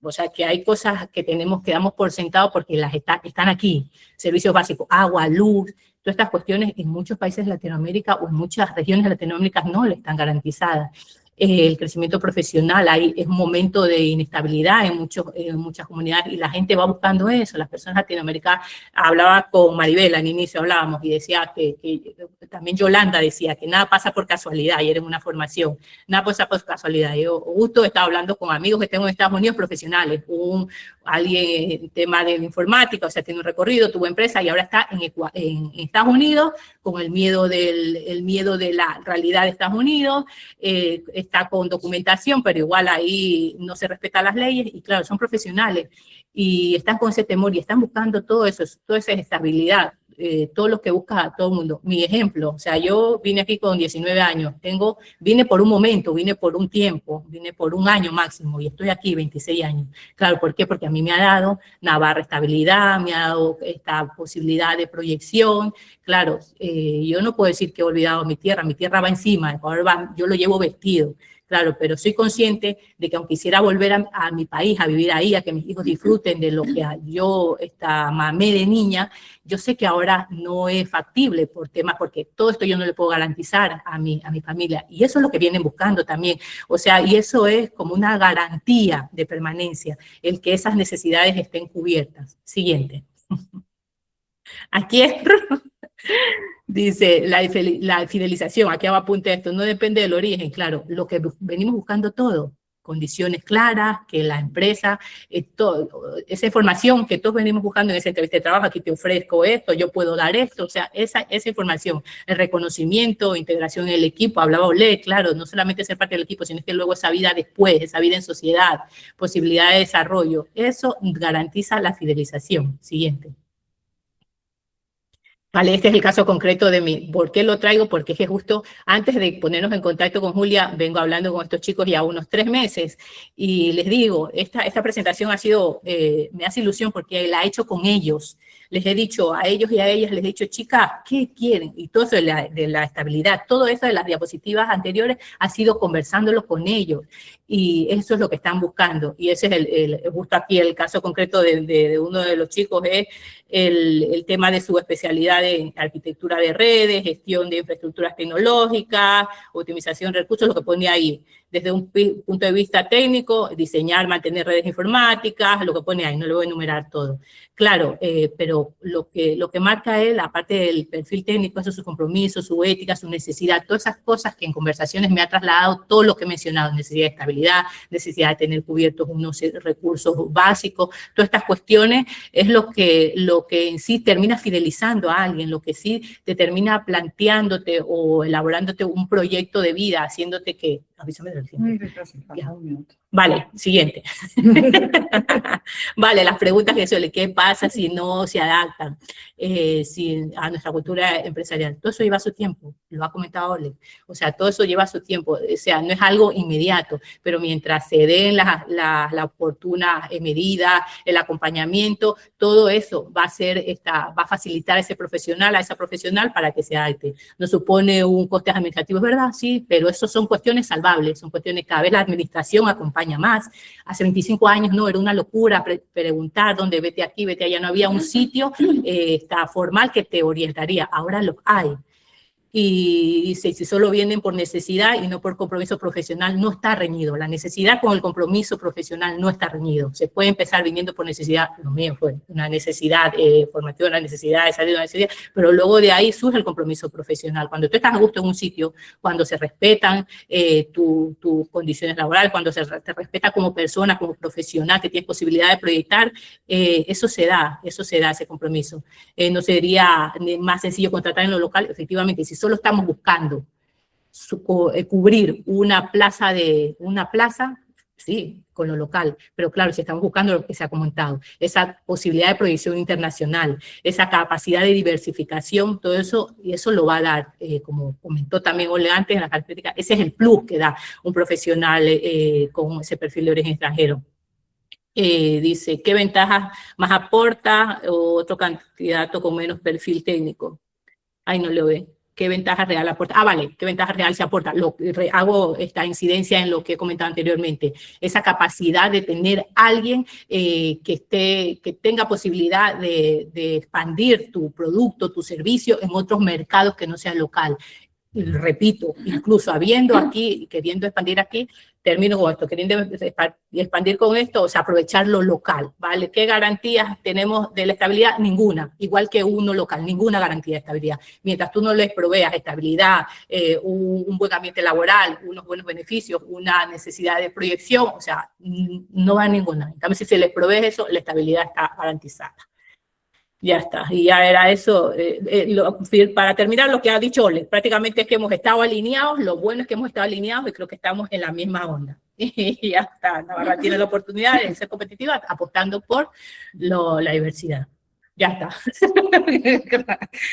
o sea, que hay cosas que damos por sentado porque están aquí, servicios básicos, agua, luz, todas estas cuestiones en muchos países de Latinoamérica o en muchas regiones de Latinoamérica no le están garantizadas. El crecimiento profesional, es un momento de inestabilidad en muchas comunidades y la gente va buscando eso. Las personas latinoamericanas, hablaba con Maribel, al inicio hablábamos y decía que también Yolanda decía que nada pasa por casualidad, y era una formación, nada pasa por casualidad. Yo justo estaba hablando con amigos que tengo en Estados Unidos, profesionales, alguien en tema de informática, o sea, tiene un recorrido, tuvo empresa y ahora está en Estados Unidos con el miedo de la realidad de Estados Unidos, está con documentación, pero igual ahí no se respetan las leyes, y claro, son profesionales y están con ese temor y están buscando todo eso, toda esa estabilidad. todo lo que busca a todo el mundo. Mi ejemplo, o sea, yo vine aquí con 19 años, vine por un momento, vine por un tiempo, vine por un año máximo y estoy aquí 26 años. Claro, ¿por qué? Porque a mí me ha dado Navarra estabilidad, me ha dado esta posibilidad de proyección. Claro, yo no puedo decir que he olvidado mi tierra va encima, Ecuador va, yo lo llevo vestido. Claro, pero soy consciente de que aunque quisiera volver a mi país, a vivir ahí, a que mis hijos disfruten de lo que yo mamé de niña, yo sé que ahora no es factible por temas, porque todo esto yo no le puedo garantizar a mi familia. Y eso es lo que vienen buscando también. O sea, y eso es como una garantía de permanencia, el que esas necesidades estén cubiertas. Siguiente. Aquí es... Dice, la fidelización, aquí apunte esto, no depende del origen, claro, lo que venimos buscando todo, condiciones claras, que la empresa, esa información que todos venimos buscando en esa entrevista de trabajo, aquí te ofrezco esto, yo puedo dar esto, o sea, esa información, el reconocimiento, integración en el equipo, hablaba Olé, claro, no solamente ser parte del equipo, sino que luego esa vida después, esa vida en sociedad, posibilidad de desarrollo, eso garantiza la fidelización. Siguiente. Vale, este es el caso concreto de mí. ¿Por qué lo traigo? Porque es que justo antes de ponernos en contacto con Julia, vengo hablando con estos chicos ya unos 3 meses y les digo, esta presentación ha sido, me hace ilusión porque la he hecho con ellos. Les he dicho a ellos y a ellas, les he dicho, chicas, ¿qué quieren? Y todo eso de la estabilidad, todo eso de las diapositivas anteriores ha sido conversándolo con ellos. Y eso es lo que están buscando. Y ese es justo aquí el caso concreto de uno de los chicos, es el tema de su especialidad en arquitectura de redes, gestión de infraestructuras tecnológicas, optimización de recursos, lo que pone ahí. Desde un punto de vista técnico, diseñar, mantener redes informáticas, lo que pone ahí, no lo voy a enumerar todo. Claro, pero lo que marca él, aparte del perfil técnico, eso es su compromiso, su ética, su necesidad, todas esas cosas que en conversaciones me ha trasladado todo lo que he mencionado, necesidad de estabilidad, necesidad de tener cubiertos unos recursos básicos, todas estas cuestiones es lo que en sí termina fidelizando a alguien, lo que sí te termina planteándote o elaborándote un proyecto de vida, haciéndote que... Avísame del tiempo. Vale, siguiente. Vale, las preguntas que suele, ¿qué pasa si no se adaptan a nuestra cultura empresarial? Todo eso lleva su tiempo, lo ha comentado Ole. O sea, todo eso lleva su tiempo, o sea, no es algo inmediato, pero mientras se den la oportuna medida, el acompañamiento, todo eso va a facilitar a ese profesional, a esa profesional para que se adapte. No supone un coste administrativo, es verdad, sí, pero eso son cuestiones salvables, son cuestiones que cada vez la administración acompaña más. Hace 25 años no, era una locura preguntar dónde, vete aquí, vete allá, no había un sitio formal que te orientaría, ahora lo hay. Y si solo vienen por necesidad y no por compromiso profesional, no está reñido. La necesidad con el compromiso profesional no está reñido. Se puede empezar viniendo por necesidad, lo mío fue una necesidad formativa, una necesidad de salir de una necesidad, pero luego de ahí surge el compromiso profesional. Cuando tú estás a gusto en un sitio, cuando se respetan tus condiciones laborales, cuando te respeta como persona, como profesional, que tienes posibilidad de proyectar, eso se da ese compromiso. No sería más sencillo contratar en lo local, efectivamente, si solo estamos buscando cubrir una plaza, sí, con lo local, pero claro, si estamos buscando lo que se ha comentado, esa posibilidad de proyección internacional, esa capacidad de diversificación, todo eso, y eso lo va a dar, como comentó también Ole antes en la característica, ese es el plus que da un profesional con ese perfil de origen extranjero. Dice, ¿qué ventajas más aporta otro candidato con menos perfil técnico? Ahí no lo ve. ¿Qué ventaja real aporta? Ah, vale, ¿qué ventaja real se aporta? Hago esta incidencia en lo que he comentado anteriormente. Esa capacidad de tener alguien que tenga posibilidad de expandir tu producto, tu servicio en otros mercados que no sean local. Y repito, incluso queriendo expandir aquí, termino con esto, queriendo expandir con esto, o sea, aprovechar lo local, ¿vale? ¿Qué garantías tenemos de la estabilidad? Ninguna, igual que uno local, ninguna garantía de estabilidad. Mientras tú no les proveas estabilidad, un buen ambiente laboral, unos buenos beneficios, una necesidad de proyección, o sea, no va a ninguna. En cambio, si se les provee eso, la estabilidad está garantizada. Ya está, y ya era eso. Para terminar, lo que ha dicho Ole, prácticamente es que hemos estado alineados, lo bueno es que hemos estado alineados y creo que estamos en la misma onda. Y ya está, Navarra tiene la oportunidad de ser competitiva apostando por la diversidad. Ya está.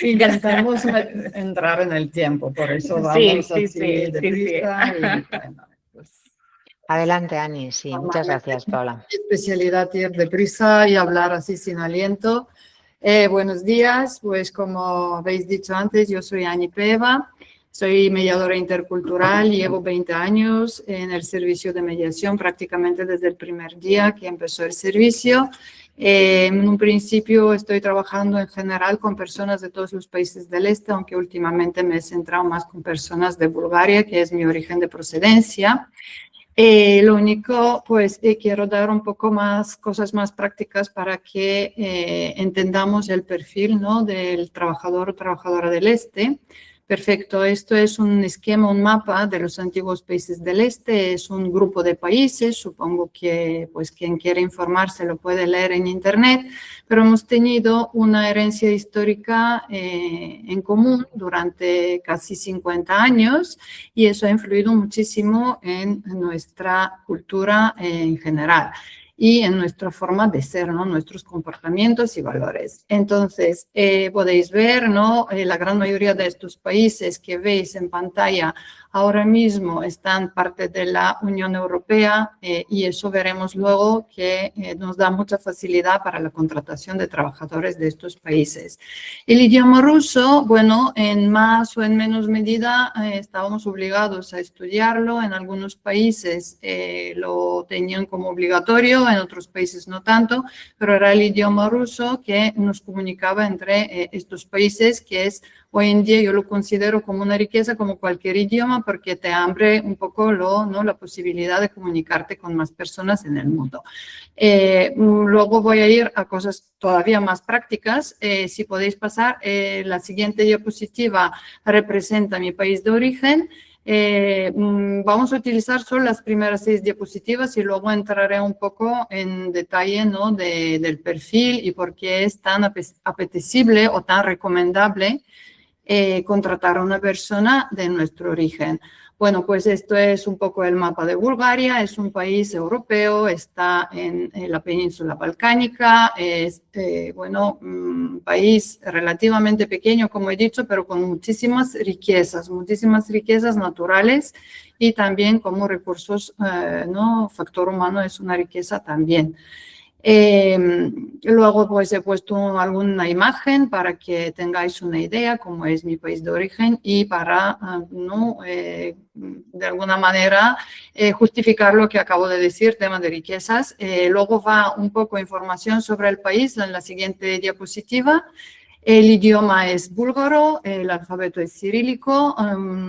Intentamos entrar en el tiempo, por eso vamos así deprisa. Y, bueno, pues, Adelante, Ani. Sí, muchas gracias, Paula. mi especialidad ir deprisa y hablar así sin aliento. Buenos días, pues como habéis dicho antes, yo soy Ani Peva, soy mediadora intercultural, llevo 20 años en el servicio de mediación, prácticamente desde el primer día que empezó el servicio. En un principio estoy trabajando en general con personas de todos los países del este, aunque últimamente me he centrado más con personas de Bulgaria, que es mi origen de procedencia. Lo único, pues quiero dar un poco más cosas más prácticas para que entendamos el perfil, ¿no?, del trabajador o trabajadora del este. Perfecto, esto es un esquema, un mapa de los antiguos países del este, es un grupo de países, supongo que pues quien quiere informarse lo puede leer en internet, pero hemos tenido una herencia histórica en común durante casi 50 años y eso ha influido muchísimo en nuestra cultura en general y en nuestra forma de ser, ¿no?, nuestros comportamientos y valores. Entonces, podéis ver, ¿no?, la gran mayoría de estos países que veis en pantalla ahora mismo están parte de la Unión Europea y eso veremos luego que nos da mucha facilidad para la contratación de trabajadores de estos países. El idioma ruso, bueno, en más o en menos medida estábamos obligados a estudiarlo. En algunos países lo tenían como obligatorio, en otros países no tanto, pero era el idioma ruso que nos comunicaba entre estos países, que es hoy en día yo lo considero como una riqueza, como cualquier idioma, porque te abre un poco la posibilidad de comunicarte con más personas en el mundo. Luego voy a ir a cosas todavía más prácticas. Si podéis pasar, la siguiente diapositiva representa mi país de origen. Vamos a utilizar solo las primeras 6 diapositivas y luego entraré un poco en detalle, ¿no?, del perfil y por qué es tan apetecible o tan recomendable contratar a una persona de nuestro origen. Bueno, pues esto es un poco el mapa de Bulgaria, es un país europeo, está en la península balcánica, es, un país relativamente pequeño, como he dicho, pero con muchísimas riquezas naturales y también como recursos, factor humano es una riqueza también. Luego pues he puesto alguna imagen para que tengáis una idea cómo es mi país de origen y para de alguna manera justificar lo que acabo de decir, tema de riquezas. Luego va un poco información sobre el país en la siguiente diapositiva. El idioma es búlgaro, el alfabeto es cirílico,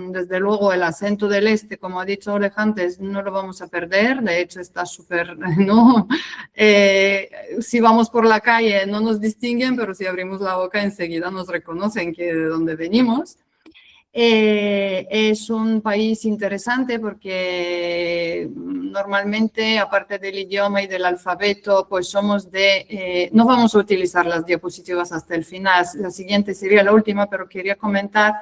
desde luego el acento del este, como ha dicho Oleg antes, no lo vamos a perder, de hecho está súper, ¿no? Si vamos por la calle no nos distinguen, pero si abrimos la boca enseguida nos reconocen que de dónde venimos. Es un país interesante porque normalmente, aparte del idioma y del alfabeto, pues somos no vamos a utilizar las diapositivas hasta el final, la siguiente sería la última, pero quería comentar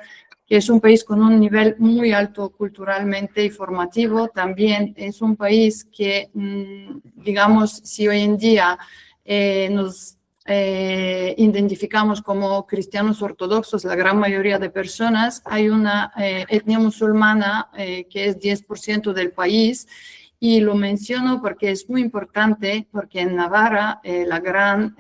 que es un país con un nivel muy alto culturalmente y formativo. También es un país que, digamos, si hoy en día nos identificamos como cristianos ortodoxos, la gran mayoría de personas, hay una etnia musulmana que es 10% del país y lo menciono porque es muy importante porque en Navarra la gran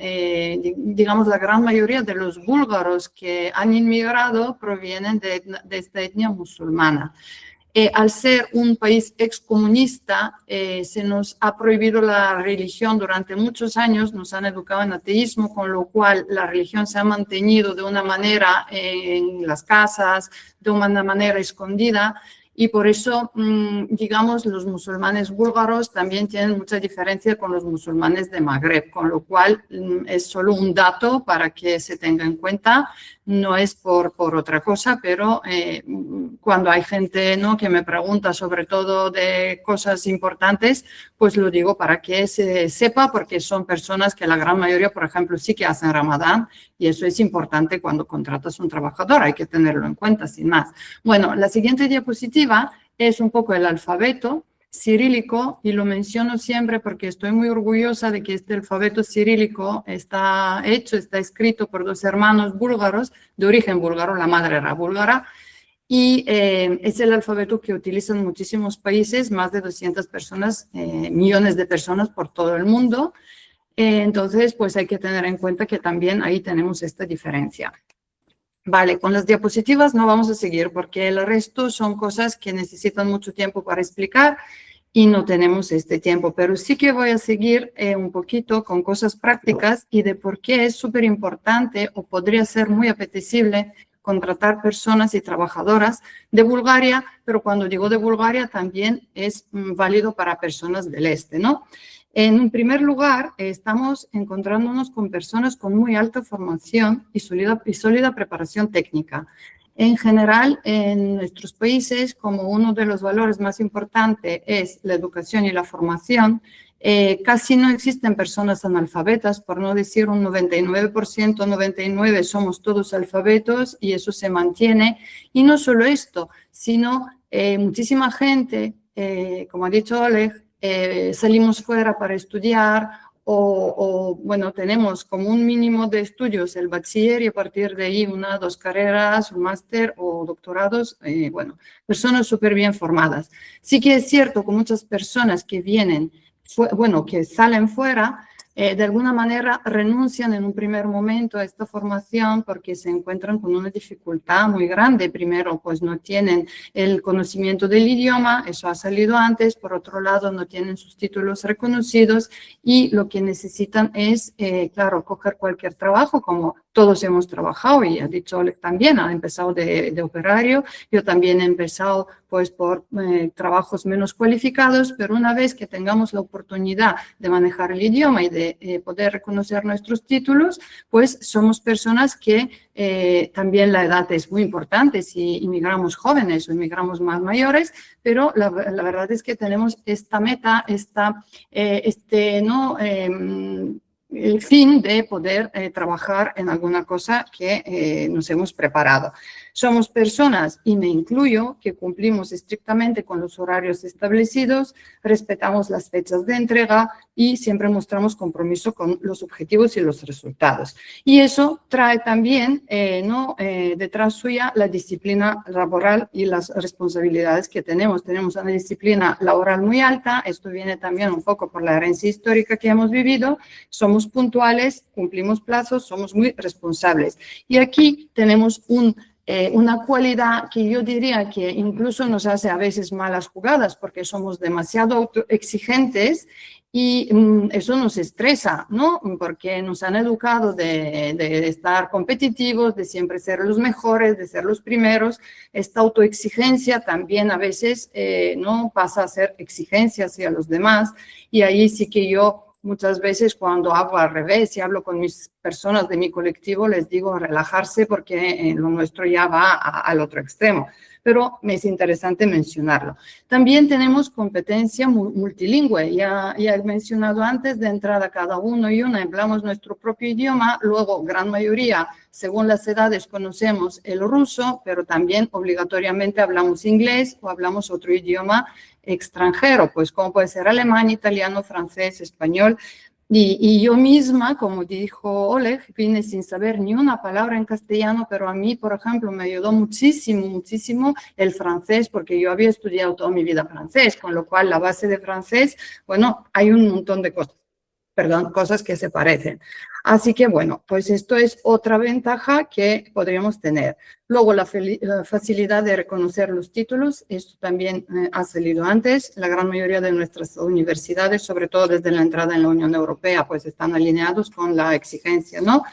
mayoría de los búlgaros que han inmigrado provienen de esta etnia musulmana. Al ser un país excomunista, se nos ha prohibido la religión durante muchos años, nos han educado en ateísmo, con lo cual la religión se ha mantenido de una manera en las casas, de una manera escondida, y por eso, digamos, los musulmanes búlgaros también tienen mucha diferencia con los musulmanes de Magreb, con lo cual es solo un dato para que se tenga en cuenta, no es por otra cosa, pero cuando hay gente, ¿no?, que me pregunta sobre todo de cosas importantes, pues lo digo para que se sepa, porque son personas que la gran mayoría, por ejemplo, sí que hacen Ramadán y eso es importante cuando contratas un trabajador, hay que tenerlo en cuenta, sin más. Bueno, la siguiente diapositiva es un poco el alfabeto. cirílico, y lo menciono siempre porque estoy muy orgullosa de que este alfabeto cirílico está escrito por 2 hermanos búlgaros de origen búlgaro, la madre era búlgara, y es el alfabeto que utilizan muchísimos países, más de 200 personas, millones de personas por todo el mundo. Entonces, pues hay que tener en cuenta que también ahí tenemos esta diferencia. Vale, con las diapositivas no vamos a seguir porque el resto son cosas que necesitan mucho tiempo para explicar y no tenemos este tiempo, pero sí que voy a seguir un poquito con cosas prácticas y de por qué es súper importante o podría ser muy apetecible contratar personas y trabajadoras de Bulgaria, pero cuando digo de Bulgaria también es válido para personas del este, ¿no? En un primer lugar, estamos encontrándonos con personas con muy alta formación y sólida preparación técnica. En general, en nuestros países, como uno de los valores más importantes es la educación y la formación, casi no existen personas analfabetas, por no decir un 99%, 99% somos todos alfabetos y eso se mantiene. Y no solo esto, sino muchísima gente, como ha dicho Oleg, salimos fuera para estudiar o, bueno, tenemos como un mínimo de estudios el bachiller y a partir de ahí 1 o 2 carreras, un máster o doctorados, bueno, personas súper bien formadas. Sí que es cierto que muchas personas que vienen, bueno, que salen fuera, de alguna manera renuncian en un primer momento a esta formación porque se encuentran con una dificultad muy grande. Primero, pues no tienen el conocimiento del idioma, eso ha salido antes. Por otro lado, no tienen sus títulos reconocidos y lo que necesitan es, claro, coger cualquier trabajo, como todos hemos trabajado y ha dicho Oleg también, ha empezado de operario, yo también he empezado pues por trabajos menos cualificados, pero una vez que tengamos la oportunidad de manejar el idioma y de poder reconocer nuestros títulos, pues somos personas que también la edad es muy importante si inmigramos jóvenes o inmigramos más mayores, pero la verdad es que tenemos esta meta, el fin de poder trabajar en alguna cosa que nos hemos preparado. Somos personas, y me incluyo, que cumplimos estrictamente con los horarios establecidos, respetamos las fechas de entrega y siempre mostramos compromiso con los objetivos y los resultados. Y eso trae también, detrás suya, la disciplina laboral y las responsabilidades que tenemos. Tenemos una disciplina laboral muy alta, esto viene también un poco por la herencia histórica que hemos vivido, somos puntuales, cumplimos plazos, somos muy responsables. Y aquí tenemos una cualidad que yo diría que incluso nos hace a veces malas jugadas porque somos demasiado exigentes y eso nos estresa, ¿no? Porque nos han educado de estar competitivos, de siempre ser los mejores, de ser los primeros. Esta autoexigencia también a veces no pasa a ser exigencia hacia los demás y ahí sí que yo muchas veces cuando hago al revés y hablo con mis personas de mi colectivo, les digo relajarse porque lo nuestro ya va al otro extremo. Pero me es interesante mencionarlo. También tenemos competencia multilingüe. Ya he mencionado antes, de entrada cada uno y una hablamos nuestro propio idioma, luego gran mayoría, según las edades, conocemos el ruso, pero también obligatoriamente hablamos inglés o hablamos otro idioma extranjero, pues como puede ser alemán, italiano, francés, español. Y yo misma, como dijo Oleg, vine sin saber ni una palabra en castellano, pero a mí, por ejemplo, me ayudó muchísimo, muchísimo el francés, porque yo había estudiado toda mi vida francés, con lo cual la base de francés, bueno, hay un montón de cosas que se parecen. Así que, bueno, pues esto es otra ventaja que podríamos tener. Luego, la facilidad de reconocer los títulos, esto también ha salido antes. La gran mayoría de nuestras universidades, sobre todo desde la entrada en la Unión Europea, pues están alineados con la exigencia, ¿no?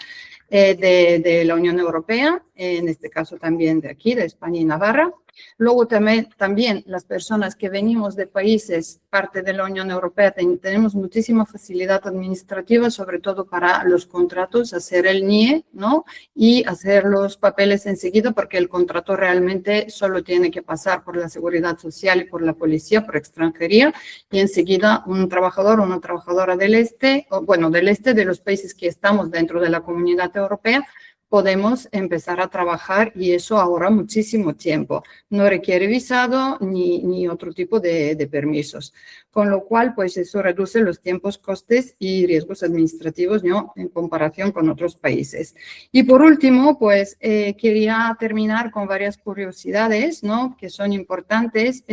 De la Unión Europea, en este caso también de aquí, de España y Navarra. Luego también las personas que venimos de países, parte de la Unión Europea, tenemos muchísima facilidad administrativa, sobre todo para los contratos, hacer el NIE, ¿no? Y hacer los papeles enseguida, porque el contrato realmente solo tiene que pasar por la Seguridad Social y por la Policía, por extranjería, y enseguida un trabajador o una trabajadora del este, de los países que estamos dentro de la Comunidad Europea, podemos empezar a trabajar y eso ahorra muchísimo tiempo. No requiere visado ni otro tipo de permisos. Con lo cual, pues eso reduce los tiempos, costes y riesgos administrativos, ¿no?, en comparación con otros países. Y por último, pues quería terminar con varias curiosidades, ¿no?, que son importantes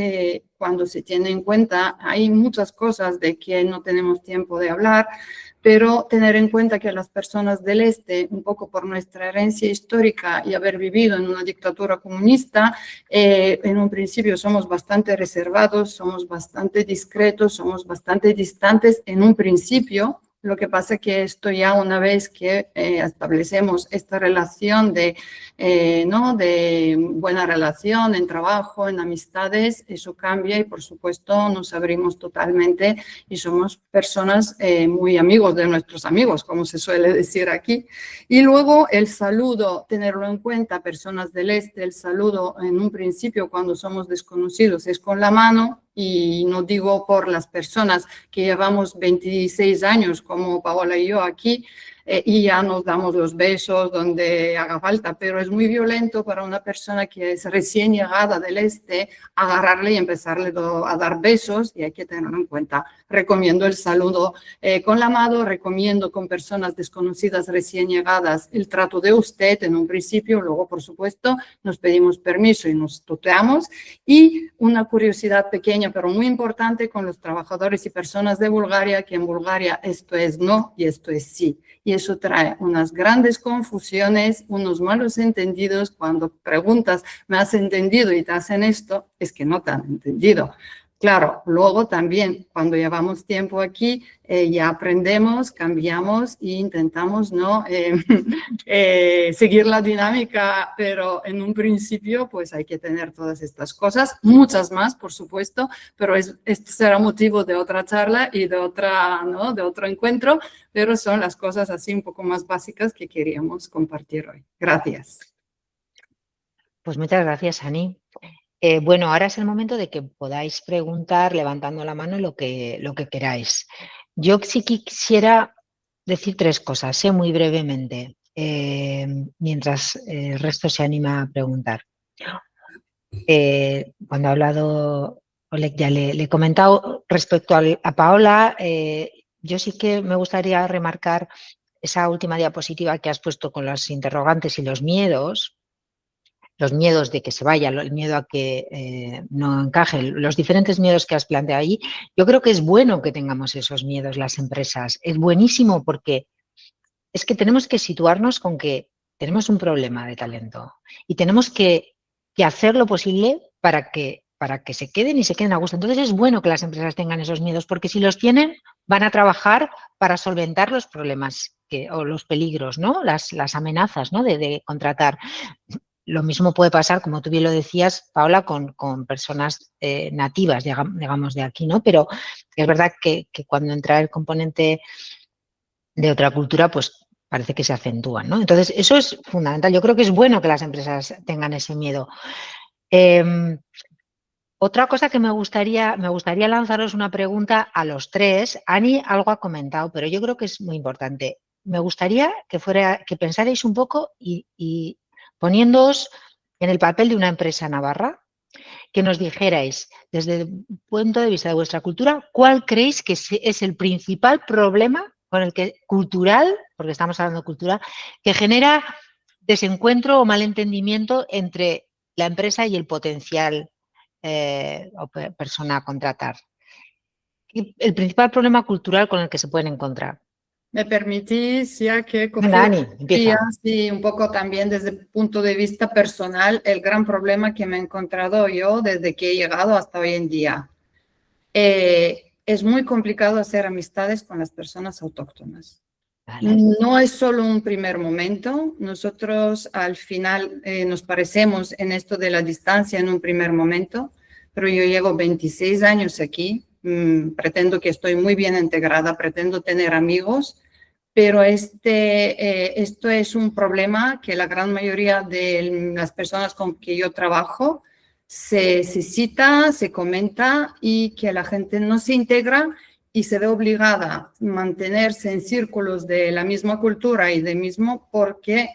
cuando se tiene en cuenta. Hay muchas cosas de que no tenemos tiempo de hablar, pero tener en cuenta que las personas del Este, un poco por nuestra herencia histórica y haber vivido en una dictadura comunista, en un principio somos bastante reservados, somos bastante discretos, somos bastante distantes en un principio. Lo que pasa es que esto ya una vez que establecemos esta relación ¿no?, de buena relación en trabajo, en amistades, eso cambia y por supuesto nos abrimos totalmente y somos personas muy amigos de nuestros amigos, como se suele decir aquí. Y luego el saludo, tenerlo en cuenta, personas del Este, el saludo en un principio cuando somos desconocidos es con la mano. Y no digo por las personas que llevamos 26 años como Paola y yo aquí y ya nos damos los besos donde haga falta, pero es muy violento para una persona que es recién llegada del Este agarrarle y empezarle a dar besos y hay que tenerlo en cuenta. Recomiendo el saludo con la mano, recomiendo con personas desconocidas recién llegadas el trato de usted en un principio, luego por supuesto nos pedimos permiso y nos tuteamos. Y una curiosidad pequeña pero muy importante con los trabajadores y personas de Bulgaria, que en Bulgaria esto es no y esto es sí. Y eso trae unas grandes confusiones, unos malos entendidos. Cuando preguntas, ¿me has entendido? Y te hacen esto, es que no te han entendido. Claro, luego también cuando llevamos tiempo aquí ya aprendemos, cambiamos e intentamos ¿no? Seguir la dinámica, pero en un principio pues hay que tener todas estas cosas, muchas más por supuesto, pero esto será motivo de otra charla y de otro encuentro, pero son las cosas así un poco más básicas que queríamos compartir hoy. Gracias. Pues muchas gracias, Ani. Bueno, ahora es el momento de que podáis preguntar levantando la mano lo que queráis. Yo sí quisiera decir tres cosas, muy brevemente, mientras el resto se anima a preguntar. Cuando ha hablado Oleg, ya le he comentado respecto a Paola, yo sí que me gustaría remarcar esa última diapositiva que has puesto con los interrogantes y los miedos de que se vaya, el miedo a que no encaje, los diferentes miedos que has planteado ahí. Yo creo que es bueno que tengamos esos miedos las empresas. Es buenísimo porque es que tenemos que situarnos con que tenemos un problema de talento y tenemos que hacer lo posible para que se queden y se queden a gusto. Entonces es bueno que las empresas tengan esos miedos porque si los tienen van a trabajar para solventar los problemas o los peligros, ¿no? Las amenazas, ¿no? de contratar. Lo mismo puede pasar, como tú bien lo decías, Paola, con personas nativas, digamos, de aquí, ¿no? Pero es verdad que cuando entra el componente de otra cultura, pues parece que se acentúan, ¿no? Entonces, eso es fundamental. Yo creo que es bueno que las empresas tengan ese miedo. Otra cosa que me gustaría lanzaros una pregunta a los tres. Ani algo ha comentado, pero yo creo que es muy importante. Me gustaría que pensarais un poco y poniéndoos en el papel de una empresa navarra, que nos dijerais, desde el punto de vista de vuestra cultura, ¿cuál creéis que es el principal problema cultural, porque estamos hablando de cultura, que genera desencuentro o malentendimiento entre la empresa y el potencial o persona a contratar? El principal problema cultural con el que se pueden encontrar. ¿Me permitís, ya que Venga, Ani, empieza. Sí, un poco también desde el punto de vista personal, el gran problema que me he encontrado yo desde que he llegado hasta hoy en día? Es muy complicado hacer amistades con las personas autóctonas. Vale. No es solo un primer momento. Nosotros al final nos parecemos en esto de la distancia en un primer momento, pero yo llevo 26 años aquí. Pretendo que estoy muy bien integrada, pretendo tener amigos, pero esto es un problema que la gran mayoría de las personas con que yo trabajo se cita, se comenta y que la gente no se integra y se ve obligada a mantenerse en círculos de la misma cultura y de mismo porque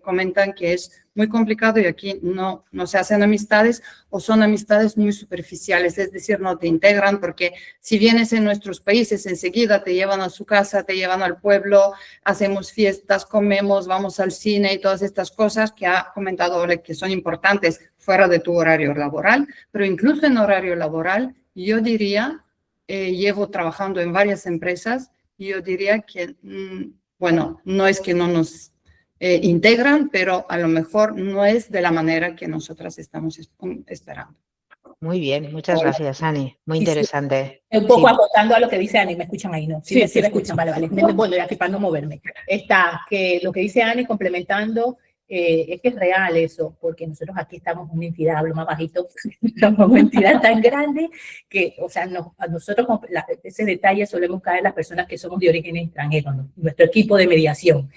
comentan que es muy complicado y aquí no se hacen amistades o son amistades muy superficiales, es decir, no te integran porque si vienes en nuestros países enseguida te llevan a su casa, te llevan al pueblo, hacemos fiestas, comemos, vamos al cine y todas estas cosas que ha comentado Oleg que son importantes fuera de tu horario laboral, pero incluso en horario laboral yo diría, llevo trabajando en varias empresas y yo diría que, bueno, no es que no nos integran, pero a lo mejor no es de la manera que nosotras estamos esperando. Muy bien, muchas gracias, Ani. Muy interesante. Un poco acotando a lo que dice Ani, ¿me escuchan ahí? ¿No? Sí, me escuchan, vale. Bueno, ya estoy para no moverme. Está, que lo que dice Ani complementando, es que es real eso, porque nosotros aquí estamos una entidad, hablo más bajito, somos una entidad tan grande que, o sea, a nosotros ese detalle solemos caer las personas que somos de origen extranjero, ¿no? Nuestro equipo de mediación.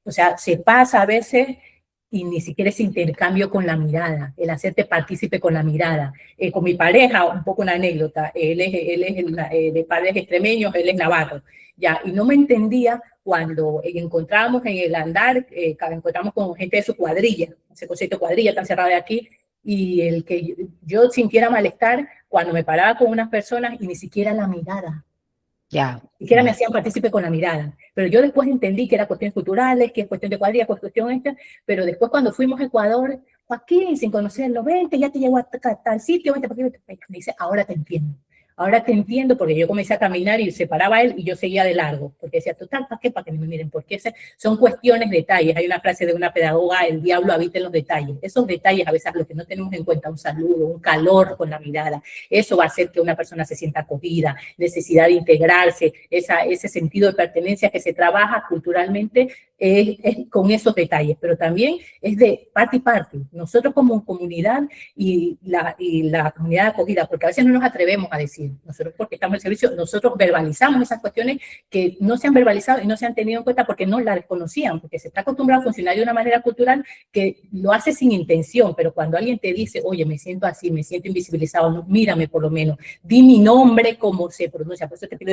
O sea, se pasa a veces y ni siquiera ese intercambio con la mirada, el hacerte partícipe con la mirada. Con mi pareja, un poco una anécdota, él es de padres extremeños, él es navarro, ya, y no me entendía cuando encontramos en el andar, encontramos con gente de su cuadrilla, ese concepto de cuadrilla tan cerrado de aquí, y el que yo sintiera malestar cuando me paraba con unas personas y ni siquiera la mirada. Ya. Ni siquiera me hacían partícipe con la mirada. Pero yo después entendí que era cuestiones culturales, que es cuestión de cuadrilla, cuestión esta, pero después cuando fuimos a Ecuador, Joaquín, sin conocerlo, vente, ya te llevo a tal sitio, vente, porque me dice, ahora te entiendo, porque yo comencé a caminar y se paraba él y yo seguía de largo, porque decía, total, ¿para qué? Para que me miren, porque son cuestiones, detalles. Hay una frase de una pedagoga, el diablo habita en los detalles. Esos detalles a veces los que no tenemos en cuenta, un saludo, un calor con la mirada, eso va a hacer que una persona se sienta acogida, necesidad de integrarse, ese sentido de pertenencia que se trabaja culturalmente es con esos detalles, pero también es de parte y parte. Nosotros como comunidad y la comunidad de acogida, porque a veces no nos atrevemos a decir, nosotros porque estamos en servicio, nosotros verbalizamos esas cuestiones que no se han verbalizado y no se han tenido en cuenta porque no las desconocían, porque se está acostumbrado a funcionar de una manera cultural que lo hace sin intención, pero cuando alguien te dice, oye, me siento así, me siento invisibilizado, no, mírame por lo menos, di mi nombre como se pronuncia, por eso te pido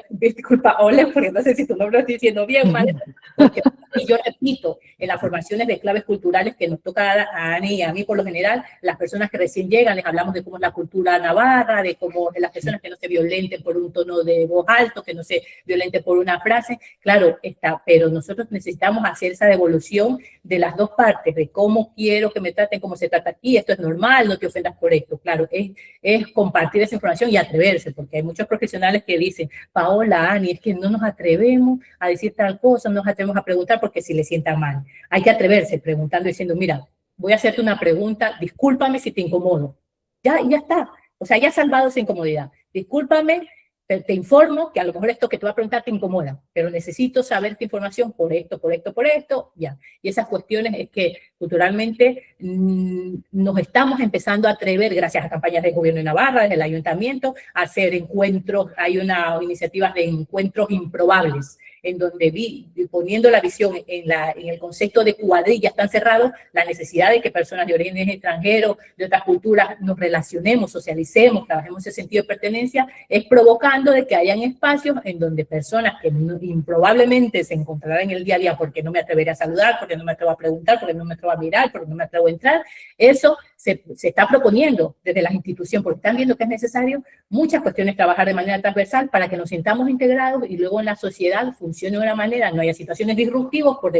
disculpa, Oleg, porque no sé si tu nombre lo estoy diciendo bien, ¿vale? Porque, y yo repito, en las formaciones de claves culturales que nos toca a Ani y a mí por lo general, las personas que recién llegan, les hablamos de cómo es la cultura navarra, de cómo las personas que no se violenten por un tono de voz alto, que no se violenten por una frase, claro, está, pero nosotros necesitamos hacer esa devolución de las dos partes, de cómo quiero que me traten, cómo se trata aquí, esto es normal, no te ofendas por esto, claro, es compartir esa información y atreverse, porque hay muchos profesionales que dicen, Paola, Ani, es que no nos atrevemos a decir tal cosa, no nos atrevemos a preguntar porque si le sientan mal. Hay que atreverse preguntando, diciendo, mira, voy a hacerte una pregunta, discúlpame si te incomodo. Ya está. O sea, ya has salvado esa incomodidad. Discúlpame, te informo que a lo mejor esto que te voy a preguntar te incomoda, pero necesito saber tu información por esto, ya. Y esas cuestiones es que culturalmente nos estamos empezando a atrever, gracias a campañas del gobierno de Navarra, desde el ayuntamiento, a hacer encuentros, hay una iniciativa de encuentros improbables, en donde poniendo la visión en el concepto de cuadrillas tan cerrado, la necesidad de que personas de origen extranjero, de otras culturas, nos relacionemos, socialicemos, trabajemos ese sentido de pertenencia, es provocando de que hayan espacios en donde personas que improbablemente se encontrarán en el día a día porque no me atreveré a saludar, porque no me atrevo a preguntar, porque no me atrevo a mirar, porque no me atrevo a entrar, eso se está proponiendo desde las instituciones, porque están viendo que es necesario muchas cuestiones trabajar de manera transversal para que nos sintamos integrados y luego en la sociedad funcione de una manera, no haya situaciones disruptivas por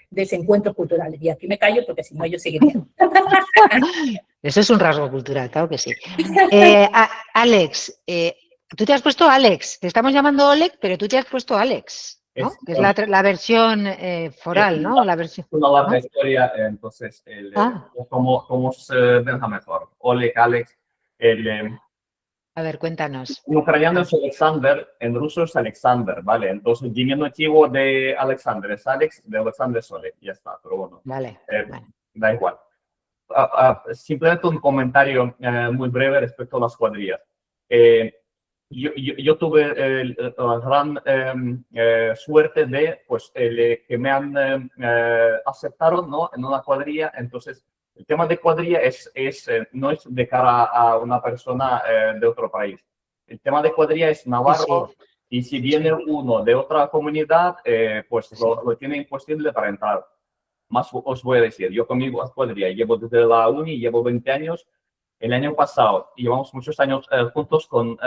desencuentros culturales. Y aquí me callo porque si no yo seguiría. Eso es un rasgo cultural, claro que sí. Alex, tú te has puesto Alex, te estamos llamando Oleg, pero tú te has puesto Alex, ¿no? Que es la versión foral, ¿no? La versión, una larga historia, entonces, como se deja mejor. Oleg, Alex, a ver, cuéntanos. en ucraniano es Alexander, en ruso es Alexander, ¿vale? Entonces, diminutivo de Alexander es Alex, de Alexander es Oleg, ya está, pero bueno, vale. Da igual. Simplemente un comentario muy breve respecto a las cuadrillas. Yo tuve la gran suerte de, pues, que me han aceptaron, ¿no? En una cuadrilla. Entonces, el tema de cuadrilla no es de cara a una persona de otro país. el tema de cuadrilla es navarro, Sí, y si viene uno de otra comunidad, pues lo tiene imposible para entrar. Más os voy a decir, yo con mi cuadrilla llevo desde la uni, llevo 20 años. El año pasado, llevamos muchos años juntos con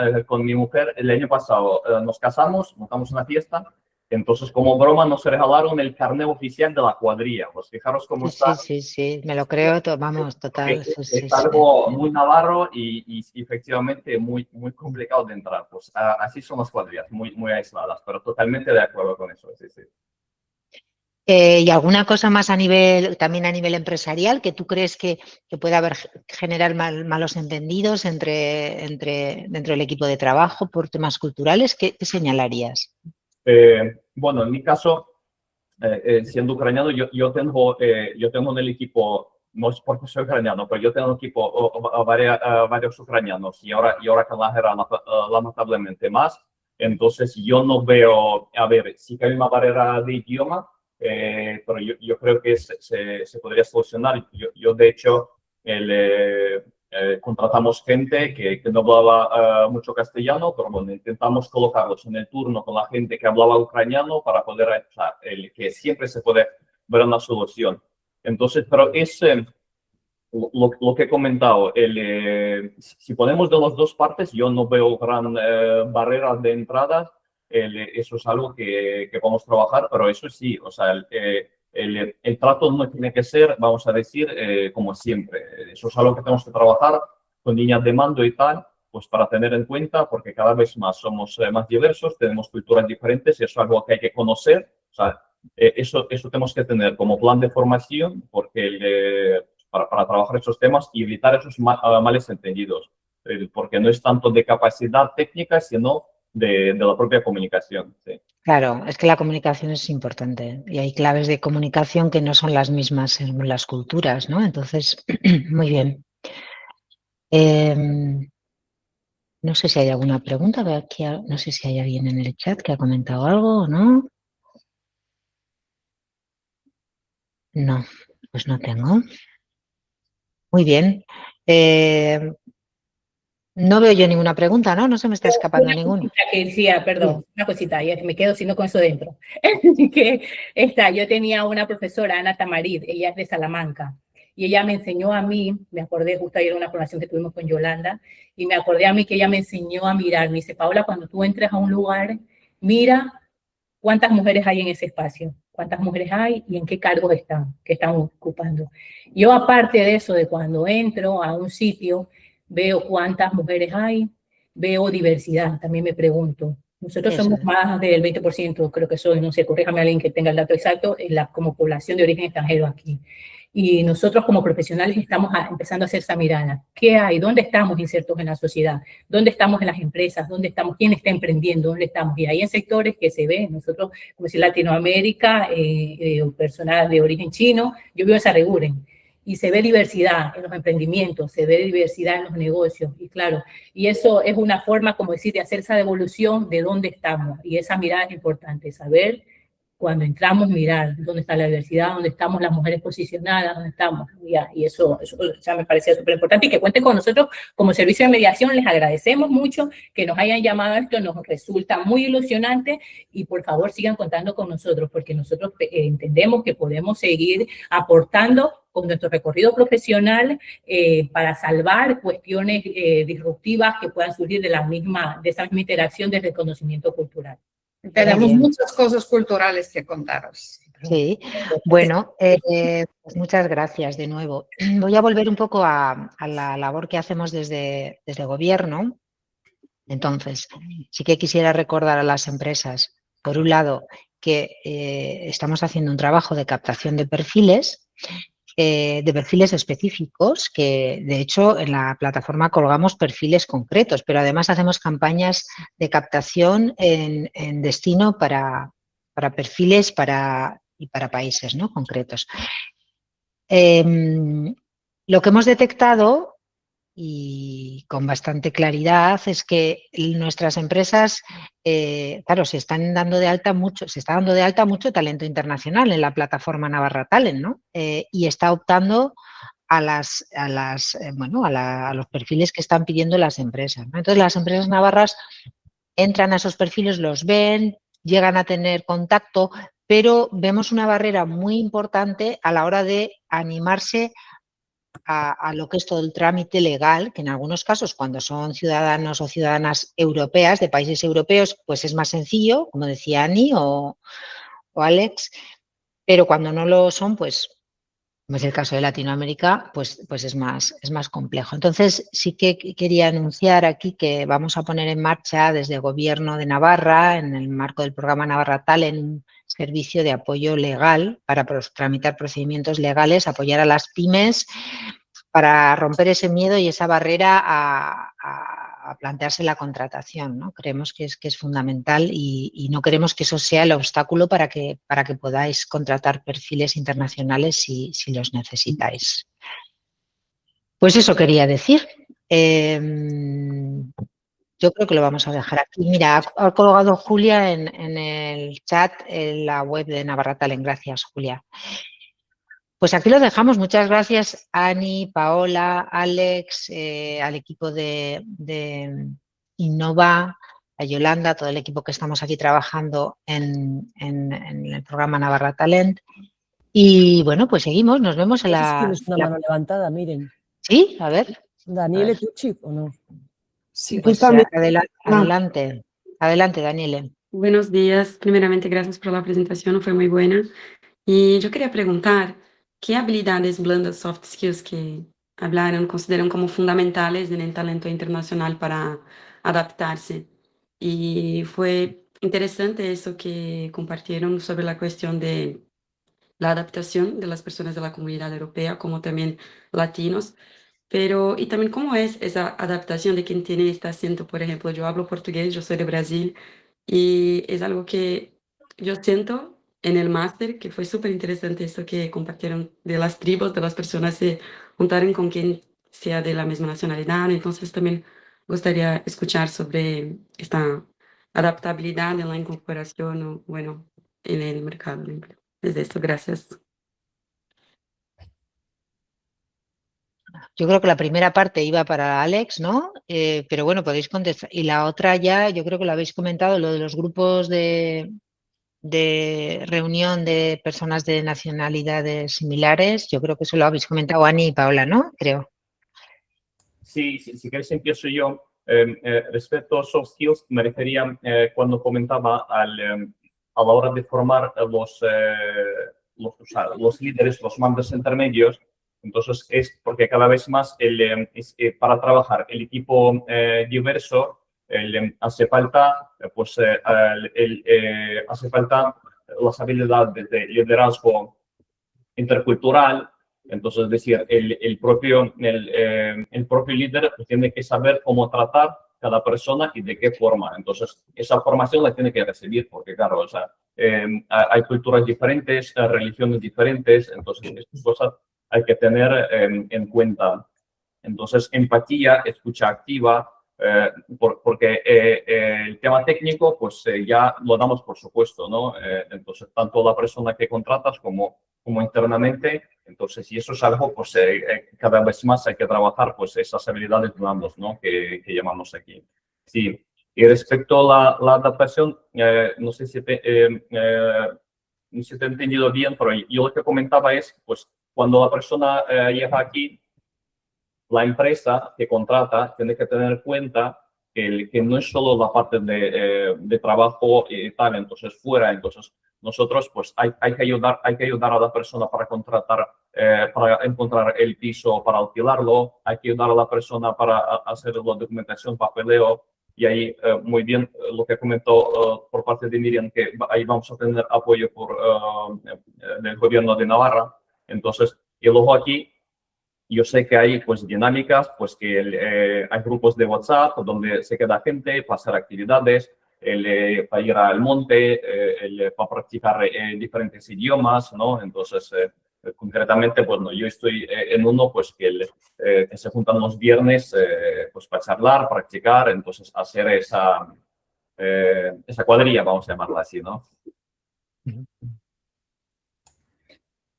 mi mujer, el año pasado nos casamos, montamos una fiesta, entonces como broma nos regalaron el carnet oficial de la cuadrilla. Pues fijaros cómo está. sí, me lo creo, vamos, total. Sí, sí, Es algo muy navarro y efectivamente muy, muy complicado de entrar. Pues así son las cuadrillas, muy, muy aisladas, pero totalmente de acuerdo con eso. Sí, sí. ¿Y alguna cosa más también a nivel empresarial que tú crees que pueda generar malos entendidos dentro del equipo de trabajo por temas culturales? ¿Qué señalarías? Bueno, en mi caso, siendo ucraniano, yo tengo en el equipo, no es porque soy ucraniano, pero yo tengo en el equipo varios ucranianos y ahora con la guerra lamentablemente más. Entonces yo no veo, a ver, sí que hay una barrera de idioma, pero yo creo que se podría solucionar. Yo de hecho, contratamos gente que no hablaba mucho castellano, pero bueno, intentamos colocarlos en el turno con la gente que hablaba ucraniano para poder, o sea, que siempre se puede ver una solución. Entonces, pero es lo que he comentado, si ponemos de las dos partes, yo no veo gran barrera de entrada. Eso es algo que vamos a trabajar, pero eso sí, o sea, el trato no tiene que ser, vamos a decir, como siempre. Eso es algo que tenemos que trabajar con líneas de mando y tal, pues para tener en cuenta, porque cada vez más somos más diversos, tenemos culturas diferentes y eso es algo que hay que conocer. O sea, eso tenemos que tener como plan de formación, porque para trabajar esos temas y evitar esos males entendidos, porque no es tanto de capacidad técnica, sino de la propia comunicación. Sí. Claro, es que la comunicación es importante y hay claves de comunicación que no son las mismas en las culturas, ¿no? Entonces, muy bien. No sé si hay alguna pregunta, veo aquí, no sé si hay alguien en el chat que ha comentado algo o no. No, pues no tengo. Muy bien. No veo yo ninguna pregunta, ¿no? No se me está escapando ninguna. Que decía, perdón, una cosita, ya me quedo sino con eso dentro. Que yo tenía una profesora, Ana Tamarid, ella es de Salamanca, y ella me enseñó a mí, me acordé justo ayer de una formación que tuvimos con Yolanda, y me acordé a mí que ella me enseñó a mirar, me dice, Paola, cuando tú entres a un lugar, mira cuántas mujeres hay en ese espacio, cuántas mujeres hay y en qué cargos están, que están ocupando. Yo aparte de eso, de cuando entro a un sitio, veo cuántas mujeres hay, veo diversidad, también me pregunto. Nosotros somos más del 20%, creo que soy, no sé, corríjame a alguien que tenga el dato exacto, como población de origen extranjero aquí. Y nosotros como profesionales estamos empezando a hacer esa mirada. ¿Qué hay? ¿Dónde estamos insertos en la sociedad? ¿Dónde estamos en las empresas? ¿Dónde estamos? ¿Quién está emprendiendo? ¿Dónde estamos? Y hay en sectores que se ve, nosotros, como decir Latinoamérica, personas de origen chino, yo vivo en Sarreguren, y se ve diversidad en los emprendimientos, se ve diversidad en los negocios, y claro, y eso es una forma, como decir, de hacer esa devolución de dónde estamos, y esa mirada es importante, saber cuando entramos, mirar dónde está la diversidad, dónde estamos las mujeres posicionadas, dónde estamos, y eso ya me parecía súper importante, y que cuenten con nosotros como servicio de mediación. Les agradecemos mucho que nos hayan llamado a esto, nos resulta muy ilusionante, y por favor sigan contando con nosotros, porque nosotros entendemos que podemos seguir aportando con nuestro recorrido profesional para salvar cuestiones disruptivas que puedan surgir de esa misma interacción del reconocimiento cultural. Tenemos muchas cosas culturales que contaros. Sí, bueno, pues muchas gracias de nuevo. Voy a volver un poco a la labor que hacemos desde Gobierno. Entonces, sí que quisiera recordar a las empresas, por un lado, que estamos haciendo un trabajo de captación de perfiles específicos, que de hecho en la plataforma colgamos perfiles concretos, pero además hacemos campañas de captación en destino para perfiles y para países, ¿no?, concretos. Lo que hemos detectado, y con bastante claridad, es que nuestras empresas, claro, se está dando de alta mucho talento internacional en la plataforma Navarra Talent, ¿no? Y está optando a los perfiles que están pidiendo las empresas, ¿no? Entonces, las empresas navarras entran a esos perfiles, los ven, llegan a tener contacto, pero vemos una barrera muy importante a la hora de animarse a lo que es todo el trámite legal, que en algunos casos, cuando son ciudadanos o ciudadanas europeas, de países europeos, pues es más sencillo, como decía Ani o Alex, pero cuando no lo son, pues, como es el caso de Latinoamérica, pues es más complejo. Entonces, sí que quería anunciar aquí que vamos a poner en marcha desde el Gobierno de Navarra, en el marco del programa Navarra Talent, un servicio de apoyo legal para tramitar procedimientos legales, apoyar a las pymes para romper ese miedo y esa barrera a plantearse la contratación, ¿no? Creemos que es fundamental y no queremos que eso sea el obstáculo para que podáis contratar perfiles internacionales si los necesitáis. Pues eso quería decir. Yo creo que lo vamos a dejar aquí. Mira, ha colgado Julia en el chat en la web de Navarra Talent. Gracias, Julia. Pues aquí lo dejamos. Muchas gracias, Ani, Paola, Alex, al equipo de Innova, a Yolanda, a todo el equipo que estamos aquí trabajando en el programa Navarra Talent. Y bueno, pues seguimos. Nos vemos en la... Tienes una mano levantada, miren. Sí, a ver. ¿Daniele Tucci o no? Sí, Pues adelante, Daniele. Buenos días. Primeramente, gracias por la presentación, fue muy buena. Y yo quería preguntar, ¿qué habilidades blandas, soft skills que hablaron, consideran como fundamentales en el talento internacional para adaptarse? Y fue interesante eso que compartieron sobre la cuestión de la adaptación de las personas de la comunidad europea, como también latinos. Pero, y también cómo es esa adaptación de quien tiene este acento. Por ejemplo, yo hablo portugués, yo soy de Brasil, y es algo que yo siento en el máster, que fue súper interesante esto que compartieron de las tribus, de las personas se juntaron con quien sea de la misma nacionalidad. Entonces también gustaría escuchar sobre esta adaptabilidad en la incorporación, o, bueno, en el mercado de empleo. Desde esto, gracias. Yo creo que la primera parte iba para Alex, ¿no? Pero bueno, podéis contestar. Y la otra ya, yo creo que lo habéis comentado, lo de los grupos de reunión de personas de nacionalidades similares. Yo creo que eso lo habéis comentado Ani y Paola, ¿no? Creo. Sí, si queréis empiezo yo. Respecto a soft skills, me refería cuando comentaba a la hora de formar los líderes, los mandos intermedios. Entonces, es porque cada vez más para trabajar el equipo diverso hace falta, hace falta las habilidades de liderazgo intercultural. Entonces, es decir, el propio líder tiene que saber cómo tratar cada persona y de qué forma. Entonces, esa formación la tiene que recibir, porque claro, o sea, hay culturas diferentes, religiones diferentes, entonces estas cosas hay que tener en cuenta. Entonces, empatía, escucha activa, porque el tema técnico, pues ya lo damos por supuesto, ¿no? Entonces, tanto la persona que contratas como internamente, entonces, y eso es algo, pues cada vez más hay que trabajar, pues esas habilidades blandas, ¿no? Que llamamos aquí. Sí. Y respecto a la adaptación, no sé si te he entendido bien, pero yo lo que comentaba es, pues, cuando la persona llega aquí, la empresa que contrata tiene que tener en cuenta que no es solo la parte de trabajo y tal, entonces fuera, entonces nosotros pues hay que ayudar a la persona para contratar, para encontrar el piso, para alquilarlo, hay que ayudar a la persona para hacer la documentación, papeleo, y ahí muy bien lo que comentó por parte de Miriam, que ahí vamos a tener apoyo del gobierno de Navarra. Entonces, y luego aquí yo sé que hay pues dinámicas, pues que hay grupos de WhatsApp donde se queda gente para hacer actividades, para ir al monte, para practicar diferentes idiomas, ¿no? Entonces, concretamente, pues no, yo estoy en uno pues que se juntan los viernes pues para charlar, practicar, entonces hacer esa cuadrilla, vamos a llamarla así, ¿no?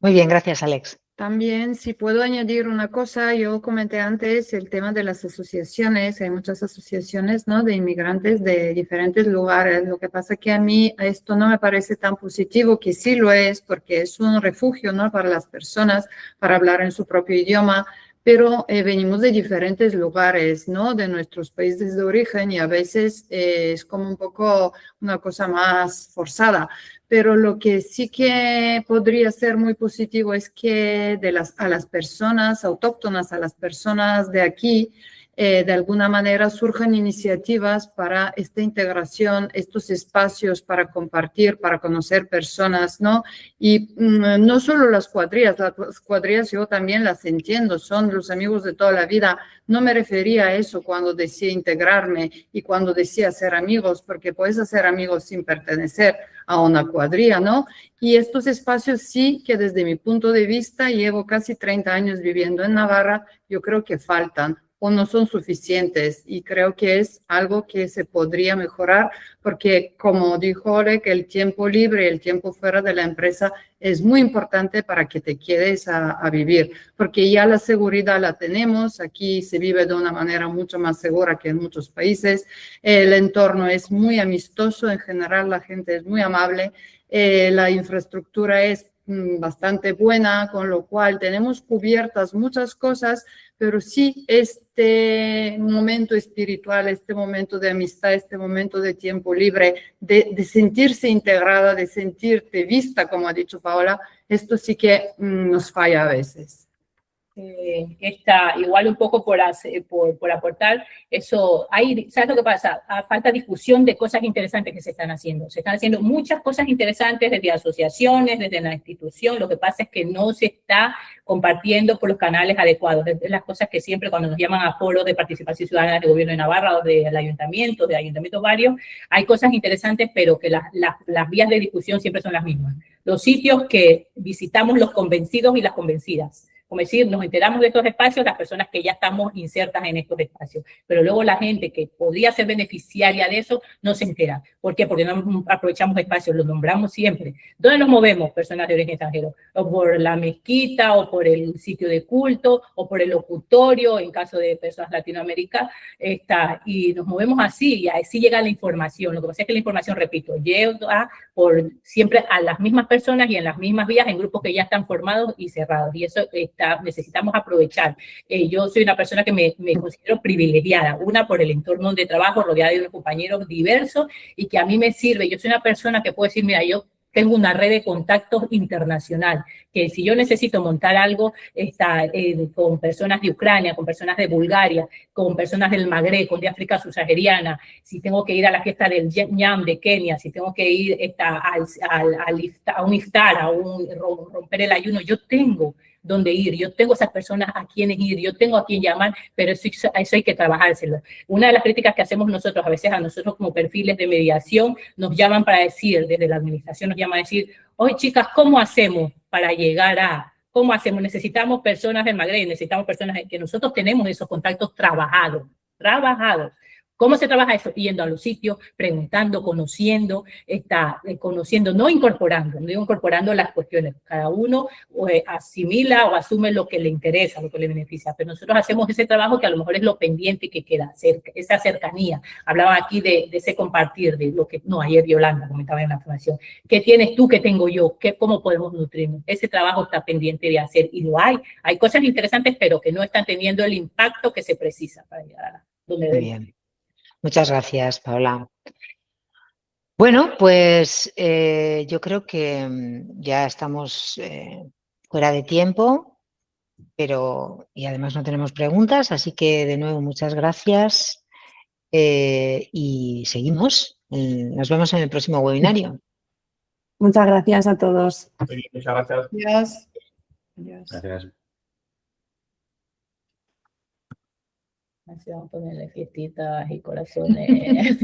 Muy bien, gracias, Alex. También, si puedo añadir una cosa, yo comenté antes el tema de las asociaciones. Hay muchas asociaciones, ¿no?, de inmigrantes de diferentes lugares. Lo que pasa es que a mí esto no me parece tan positivo, que sí lo es, porque es un refugio, ¿no?, para las personas, para hablar en su propio idioma, pero venimos de diferentes lugares, ¿no?, de nuestros países de origen, y a veces es como un poco una cosa más forzada. Pero lo que sí que podría ser muy positivo es que a las personas autóctonas, a las personas de aquí, de alguna manera surjan iniciativas para esta integración, estos espacios para compartir, para conocer personas, ¿no? Y no solo las cuadrillas yo también las entiendo, son los amigos de toda la vida. No me refería a eso cuando decía integrarme y cuando decía hacer amigos, porque puedes hacer amigos sin pertenecer a una cuadrilla, ¿no? Y estos espacios sí que desde mi punto de vista, llevo casi 30 años viviendo en Navarra, yo creo que faltan o no son suficientes, y creo que es algo que se podría mejorar, porque como dijo Oleg, el tiempo libre, el tiempo fuera de la empresa es muy importante para que te quedes a vivir, porque ya la seguridad la tenemos, aquí se vive de una manera mucho más segura que en muchos países, el entorno es muy amistoso, en general la gente es muy amable, la infraestructura es bastante buena, con lo cual tenemos cubiertas muchas cosas, pero sí este momento espiritual, este momento de amistad, este momento de tiempo libre, de sentirse integrada, de sentirte vista, como ha dicho Paola, esto sí que nos falla a veces. Igual un poco por aportar, eso, ¿sabes lo que pasa? Falta difusión de cosas interesantes que se están haciendo. Se están haciendo muchas cosas interesantes desde asociaciones, desde la institución. Lo que pasa es que no se está compartiendo por los canales adecuados. Es las cosas que siempre cuando nos llaman a foros de participación ciudadana del gobierno de Navarra o del ayuntamiento, de ayuntamientos varios, hay cosas interesantes, pero que las vías de difusión siempre son las mismas. Los sitios que visitamos los convencidos y las convencidas. Como decir, nos enteramos de estos espacios, las personas que ya estamos insertas en estos espacios, pero luego la gente que podría ser beneficiaria de eso no se entera. ¿Por qué? Porque no aprovechamos espacios, los nombramos siempre. ¿Dónde nos movemos, personas de origen extranjero? O por la mezquita, o por el sitio de culto, o por el locutorio, en caso de personas latinoamericanas, y nos movemos así, y así llega la información. Lo que pasa es que la información, repito, llega siempre a las mismas personas y en las mismas vías, en grupos que ya están formados y cerrados, y eso necesitamos aprovechar. Yo soy una persona que me considero privilegiada, una por el entorno donde trabajo, rodeada de unos compañeros diversos, y que a mí me sirve. Yo soy una persona que puedo decir, mira, yo tengo una red de contactos internacional, que si yo necesito montar algo con personas de Ucrania, con personas de Bulgaria, con personas del Magreb, con de África subsahariana, si tengo que ir a la fiesta del ñam de Kenia, si tengo que ir a un iftar, a romper el ayuno, yo tengo dónde ir, yo tengo esas personas a quienes ir, yo tengo a quien llamar, pero eso hay que trabajárselo. Una de las críticas que hacemos nosotros, a veces a nosotros como perfiles de mediación, nos llaman para decir, desde la administración nos llaman a decir, oye chicas, ¿cómo hacemos para llegar a? ¿Cómo hacemos? Necesitamos personas del Magreb, necesitamos personas que nosotros tenemos esos contactos trabajados. ¿Cómo se trabaja eso? Yendo a los sitios, preguntando, conociendo, no incorporando las cuestiones. Cada uno asimila o asume lo que le interesa, lo que le beneficia. Pero nosotros hacemos ese trabajo que a lo mejor es lo pendiente que queda, esa cercanía. Hablaba aquí de ese compartir, de lo que, no, ayer Yolanda comentaba en la formación. ¿Qué tienes tú? ¿Qué tengo yo? ¿Cómo podemos nutrirnos? Ese trabajo está pendiente de hacer y lo hay. Hay cosas interesantes, pero que no están teniendo el impacto que se precisa para llegar a donde debe. Muy bien. Muchas gracias, Paola. Bueno, pues yo creo que ya estamos fuera de tiempo, y además no tenemos preguntas, así que de nuevo muchas gracias y seguimos. Nos vemos en el próximo webinario. Muchas gracias a todos. Muchas gracias. Adiós. Adiós. Gracias. Así vamos a ponerle fiestitas y corazones.